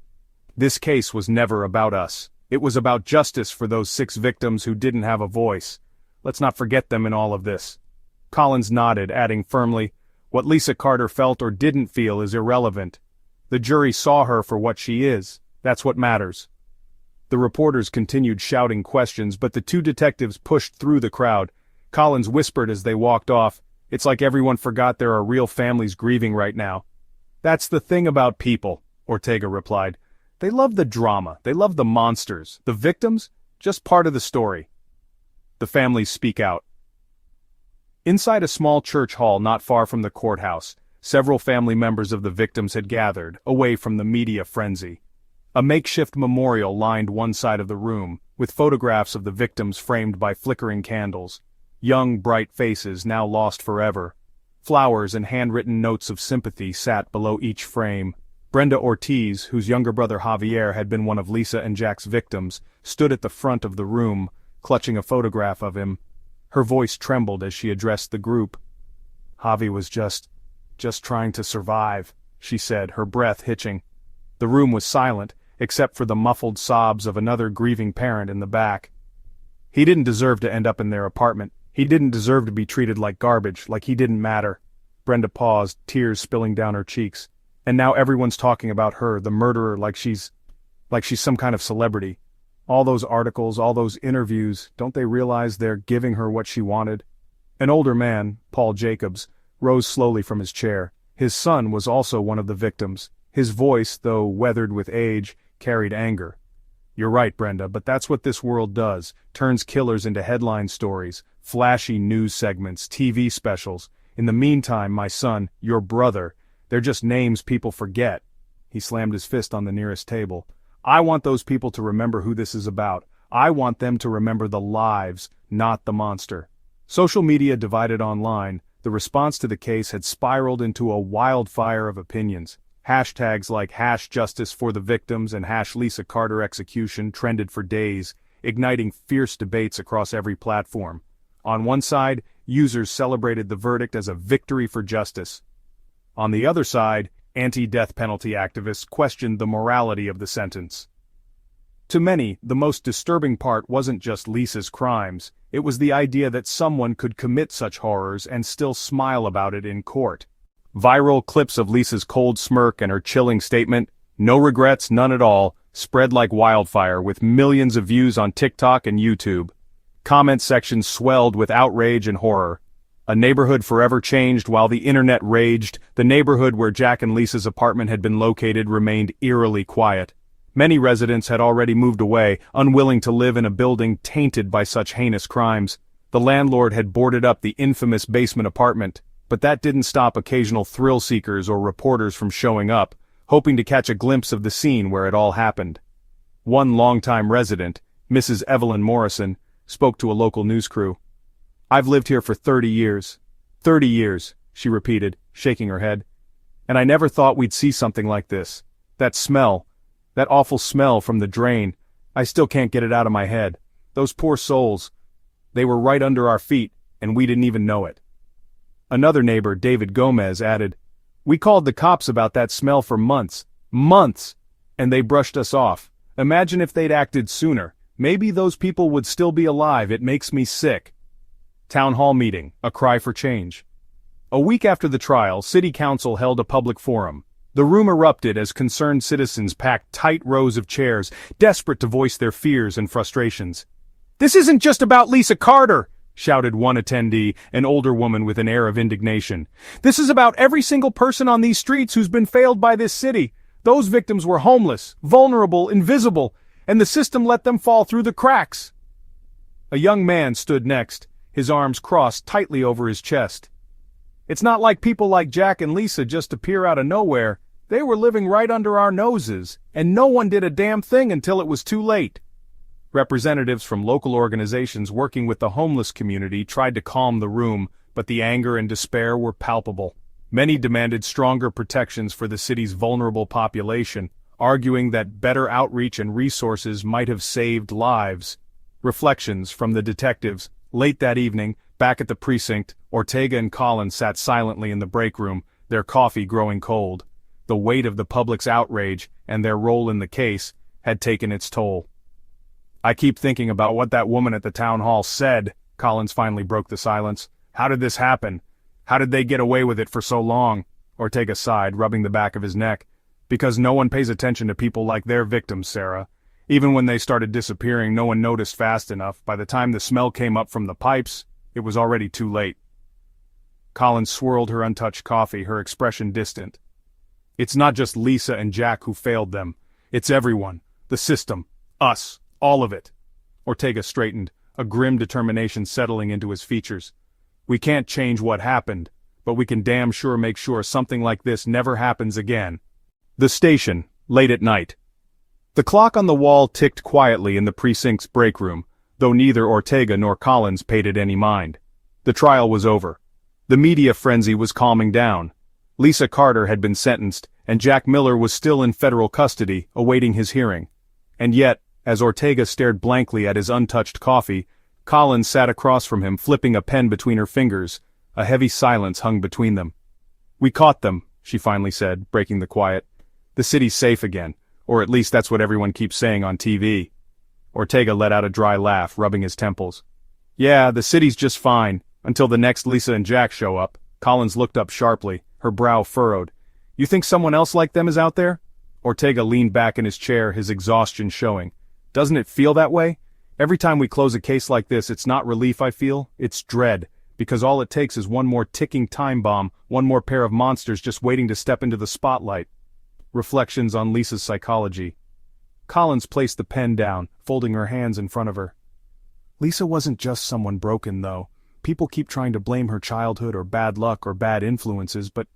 "This case was never about us. It was about justice for those 6 victims who didn't have a voice. Let's not forget them in all of this." Collins nodded, adding firmly, "What Lisa Carter felt or didn't feel is irrelevant. The jury saw her for what she is. That's what matters." The reporters continued shouting questions, but the 2 detectives pushed through the crowd. Collins whispered as they walked off, "It's like everyone forgot there are real families grieving right now." "That's the thing about people," Ortega replied. "They love the drama, they love the monsters. The victims? Just part of the story." The families speak out. Inside a small church hall not far from the courthouse, several family members of the victims had gathered, away from the media frenzy. A makeshift memorial lined one side of the room, with photographs of the victims framed by flickering candles. Young, bright faces now lost forever. Flowers and handwritten notes of sympathy sat below each frame. Brenda Ortiz, whose younger brother Javier had been one of Lisa and Jack's victims, stood at the front of the room, clutching a photograph of him. Her voice trembled as she addressed the group. "Javi was just trying to survive," she said, her breath hitching. The room was silent, except for the muffled sobs of another grieving parent in the back. "He didn't deserve to end up in their apartment. He didn't deserve to be treated like garbage, like he didn't matter." Brenda paused, tears spilling down her cheeks. "And now everyone's talking about her, the murderer, like she's some kind of celebrity. All those articles, all those interviews, don't they realize they're giving her what she wanted?" An older man, Paul Jacobs, rose slowly from his chair. His son was also one of the victims. His voice, though weathered with age, carried anger. "You're right, Brenda, but that's what this world does, turns killers into headline stories, flashy news segments, TV specials. In the meantime, my son, your brother, they're just names people forget." He slammed his fist on the nearest table. "I want those people to remember who this is about. I want them to remember the lives, not the monster." Social media divided online, the response to the case had spiraled into a wildfire of opinions. Hashtags like #JusticeForTheVictims and #Lisa Carter Execution trended for days, igniting fierce debates across every platform. On one side, users celebrated the verdict as a victory for justice. On the other side, anti-death penalty activists questioned the morality of the sentence. To many, the most disturbing part wasn't just Lisa's crimes, it was the idea that someone could commit such horrors and still smile about it in court. Viral clips of Lisa's cold smirk and her chilling statement, "No regrets, none at all," spread like wildfire with millions of views on TikTok and YouTube. Comment sections swelled with outrage and horror. A neighborhood forever changed while the internet raged. The neighborhood where Jack and Lisa's apartment had been located remained eerily quiet. Many residents had already moved away, unwilling to live in a building tainted by such heinous crimes. The landlord had boarded up the infamous basement apartment, but that didn't stop occasional thrill-seekers or reporters from showing up, hoping to catch a glimpse of the scene where it all happened. One longtime resident, Mrs. Evelyn Morrison, spoke to a local news crew. "I've lived here for 30 years. 30 years, she repeated, shaking her head. "And I never thought we'd see something like this. That smell, that awful smell from the drain, I still can't get it out of my head. Those poor souls. They were right under our feet, and we didn't even know it." Another neighbor, David Gomez, added, "We called the cops about that smell for months. Months! And they brushed us off. Imagine if they'd acted sooner. Maybe those people would still be alive. It makes me sick." Town hall meeting, a cry for change. A week after the trial, City Council held a public forum. The room erupted as concerned citizens packed tight rows of chairs, desperate to voice their fears and frustrations. "This isn't just about Lisa Carter," shouted one attendee, an older woman with an air of indignation. "This is about every single person on these streets who's been failed by this city. Those victims were homeless, vulnerable, invisible, and the system let them fall through the cracks." A young man stood next, his arms crossed tightly over his chest. "It's not like people like Jack and Lisa just appear out of nowhere. They were living right under our noses, and no one did a damn thing until it was too late." Representatives from local organizations working with the homeless community tried to calm the room, but the anger and despair were palpable. Many demanded stronger protections for the city's vulnerable population, arguing that better outreach and resources might have saved lives. Reflections from the detectives. Late that evening, back at the precinct, Ortega and Collins sat silently in the break room, their coffee growing cold. The weight of the public's outrage, and their role in the case, had taken its toll. "I keep thinking about what that woman at the town hall said," Collins finally broke the silence. "How did this happen? How did they get away with it for so long?" Ortega sighed, rubbing the back of his neck. "Because no one pays attention to people like their victims, Sarah. Even when they started disappearing, no one noticed fast enough. By the time the smell came up from the pipes, it was already too late." Collins swirled her untouched coffee, her expression distant. "It's not just Lisa and Jack who failed them. It's everyone. The system. Us. All of it." Ortega straightened, a grim determination settling into his features. "We can't change what happened, but we can damn sure make sure something like this never happens again." The station, late at night. The clock on the wall ticked quietly in the precinct's break room, though neither Ortega nor Collins paid it any mind. The trial was over. The media frenzy was calming down. Lisa Carter had been sentenced, and Jack Miller was still in federal custody, awaiting his hearing. And yet, as Ortega stared blankly at his untouched coffee, Collins sat across from him, flipping a pen between her fingers. A heavy silence hung between them. "We caught them," she finally said, breaking the quiet. "The city's safe again, or at least that's what everyone keeps saying on TV." Ortega let out a dry laugh, rubbing his temples. "Yeah, the city's just fine, until the next Lisa and Jack show up." Collins looked up sharply, her brow furrowed. "You think someone else like them is out there?" Ortega leaned back in his chair, his exhaustion showing. "Doesn't it feel that way? Every time we close a case like this, it's not relief I feel, it's dread, because all it takes is one more ticking time bomb, one more pair of monsters just waiting to step into the spotlight." Reflections on Lisa's psychology. Collins placed the pen down, folding her hands in front of her. "Lisa wasn't just someone broken, though. People keep trying to blame her childhood or bad luck or bad influences, but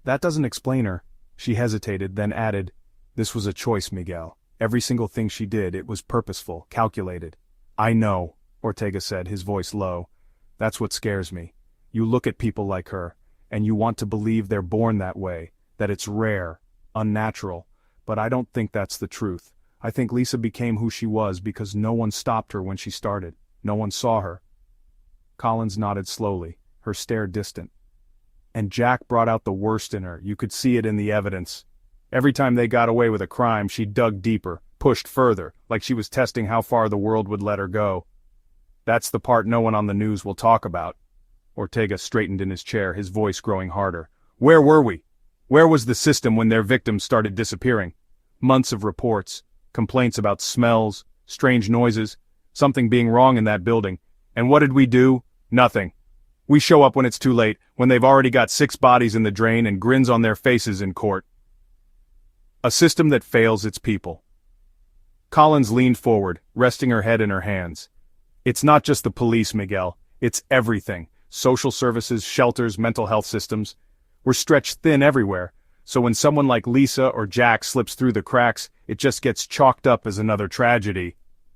that doesn't explain her." She hesitated, then added, "This was a choice, Miguel. Every single thing she did, it was purposeful, calculated." "I know," Ortega said, his voice low. "That's what scares me. You look at people like her, and you want to believe they're born that way, that it's rare, unnatural, but I don't think that's the truth. I think Lisa became who she was because no one stopped her when she started. No one saw her." Collins nodded slowly, her stare distant. "And Jack brought out the worst in her. You could see it in the evidence. Every time they got away with a crime, she dug deeper, pushed further, like she was testing how far the world would let her go. That's the part no one on the news will talk about." Ortega straightened in his chair, his voice growing harder. Where were we? Where was the system when their victims started disappearing? Months of reports, complaints about smells, strange noises, something being wrong in that building. And what did we do? Nothing. We show up when it's too late, when they've already got 6 bodies in the drain and grins on their faces in court. A system that fails its people. Collins leaned forward, resting her head in her hands. It's not just the police, Miguel. It's everything. Social services, shelters, mental health systems. We're stretched thin everywhere, so when someone like Lisa or Jack slips through the cracks, it just gets chalked up as another tragedy.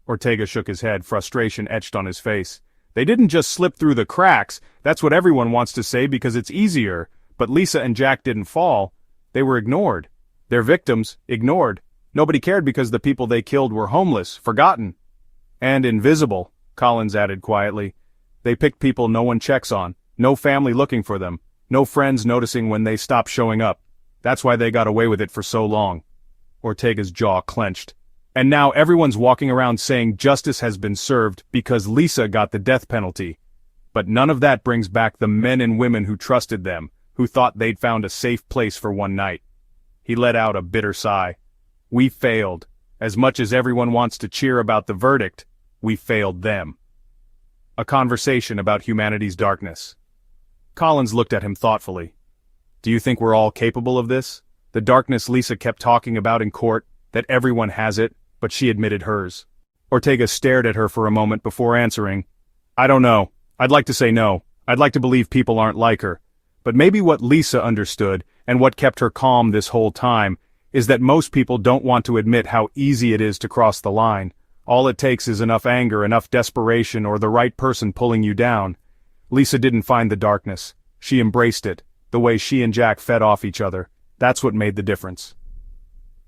Ortega shook his head, frustration etched on his face. They didn't just slip through the cracks, that's what everyone wants to say because it's easier, but Lisa and Jack didn't fall. They were ignored. Their victims, ignored. Nobody cared because the people they killed were homeless, forgotten. And invisible, Collins added quietly. They picked people no one checks on, no family looking for them, no friends noticing when they stopped showing up. That's why they got away with it for so long. Ortega's jaw clenched. And now everyone's walking around saying justice has been served because Lisa got the death penalty. But none of that brings back the men and women who trusted them, who thought they'd found a safe place for one night. He let out a bitter sigh. We failed. As much as everyone wants to cheer about the verdict, we failed them. A conversation about humanity's darkness. Collins looked at him thoughtfully. Do you think we're all capable of this? The darkness Lisa kept talking about in court, that everyone has it, but she admitted hers. Ortega stared at her for a moment before answering. I don't know. I'd like to say no. I'd like to believe people aren't like her. But maybe what Lisa understood, and what kept her calm this whole time, is that most people don't want to admit how easy it is to cross the line. All it takes is enough anger, enough desperation, or the right person pulling you down. Lisa didn't find the darkness. She embraced it, the way she and Jack fed off each other. That's what made the difference.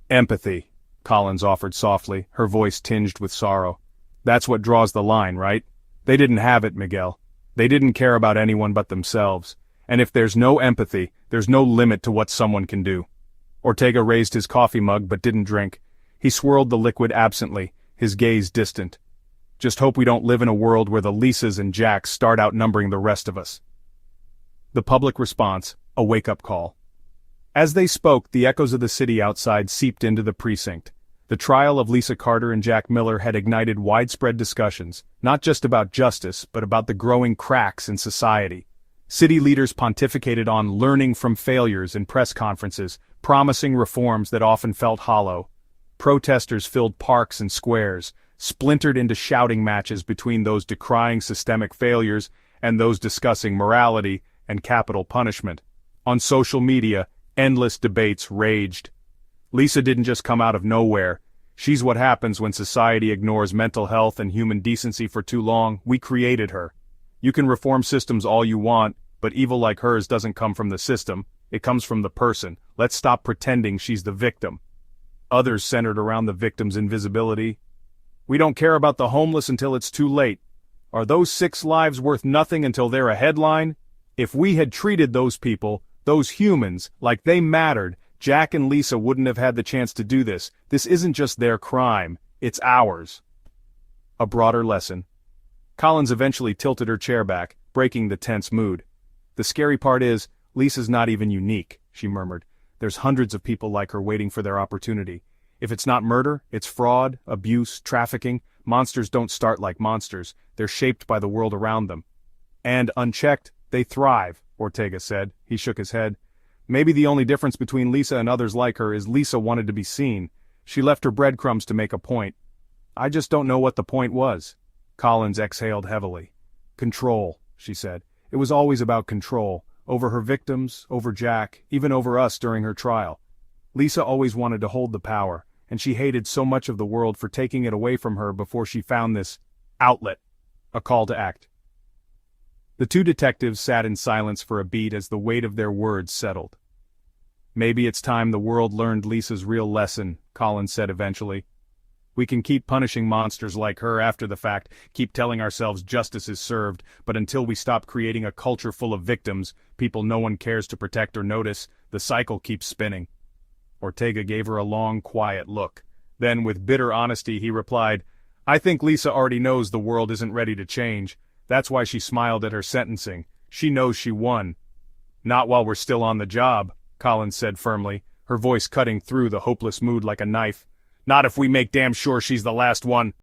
Empathy, Collins offered softly, her voice tinged with sorrow. That's what draws the line, right? They didn't have it, Miguel. They didn't care about anyone but themselves. And if there's no empathy, there's no limit to what someone can do. Ortega raised his coffee mug but didn't drink. He swirled the liquid absently, his gaze distant. Just hope we don't live in a world where the Lisas and Jacks start outnumbering the rest of us. The public response, a wake-up call. As they spoke, the echoes of the city outside seeped into the precinct. The trial of Lisa Carter and Jack Miller had ignited widespread discussions, not just about justice, but about the growing cracks in society. City leaders pontificated on learning from failures in press conferences, promising reforms that often felt hollow. Protesters filled parks and squares, splintered into shouting matches between those decrying systemic failures and those discussing morality and capital punishment. On social media, endless debates raged. Lisa didn't just come out of nowhere. She's what happens when society ignores mental health and human decency for too long. We created her. You can reform systems all you want, but evil like hers doesn't come from the system. It comes from the person. Let's stop pretending she's the victim. Others centered around the victim's invisibility. We don't care about the homeless until it's too late. Are those 6 lives worth nothing until they're a headline? If we had treated those people, those humans, like they mattered, Jack and Lisa wouldn't have had the chance to do this. This isn't just their crime, it's ours. A broader lesson. Collins eventually tilted her chair back, breaking the tense mood. The scary part is, Lisa's not even unique, she murmured. There's hundreds of people like her waiting for their opportunity. If it's not murder, it's fraud, abuse, trafficking. Monsters don't start like monsters. They're shaped by the world around them. And unchecked, they thrive, Ortega said. He shook his head. Maybe the only difference between Lisa and others like her is Lisa wanted to be seen. She left her breadcrumbs to make a point. I just don't know what the point was. Collins exhaled heavily. Control, she said. It was always about control. Over her victims, over Jack, even over us during her trial. Lisa always wanted to hold the power, and she hated so much of the world for taking it away from her before she found this outlet, a call to act. The two detectives sat in silence for a beat as the weight of their words settled. Maybe it's time the world learned Lisa's real lesson, Collins said eventually. We can keep punishing monsters like her after the fact, keep telling ourselves justice is served, but until we stop creating a culture full of victims, people no one cares to protect or notice, the cycle keeps spinning. Ortega gave her a long, quiet look. Then, with bitter honesty, he replied, I think Lisa already knows the world isn't ready to change. That's why she smiled at her sentencing. She knows she won. Not while we're still on the job, Collins said firmly, her voice cutting through the hopeless mood like a knife. Not if we make damn sure she's the last one.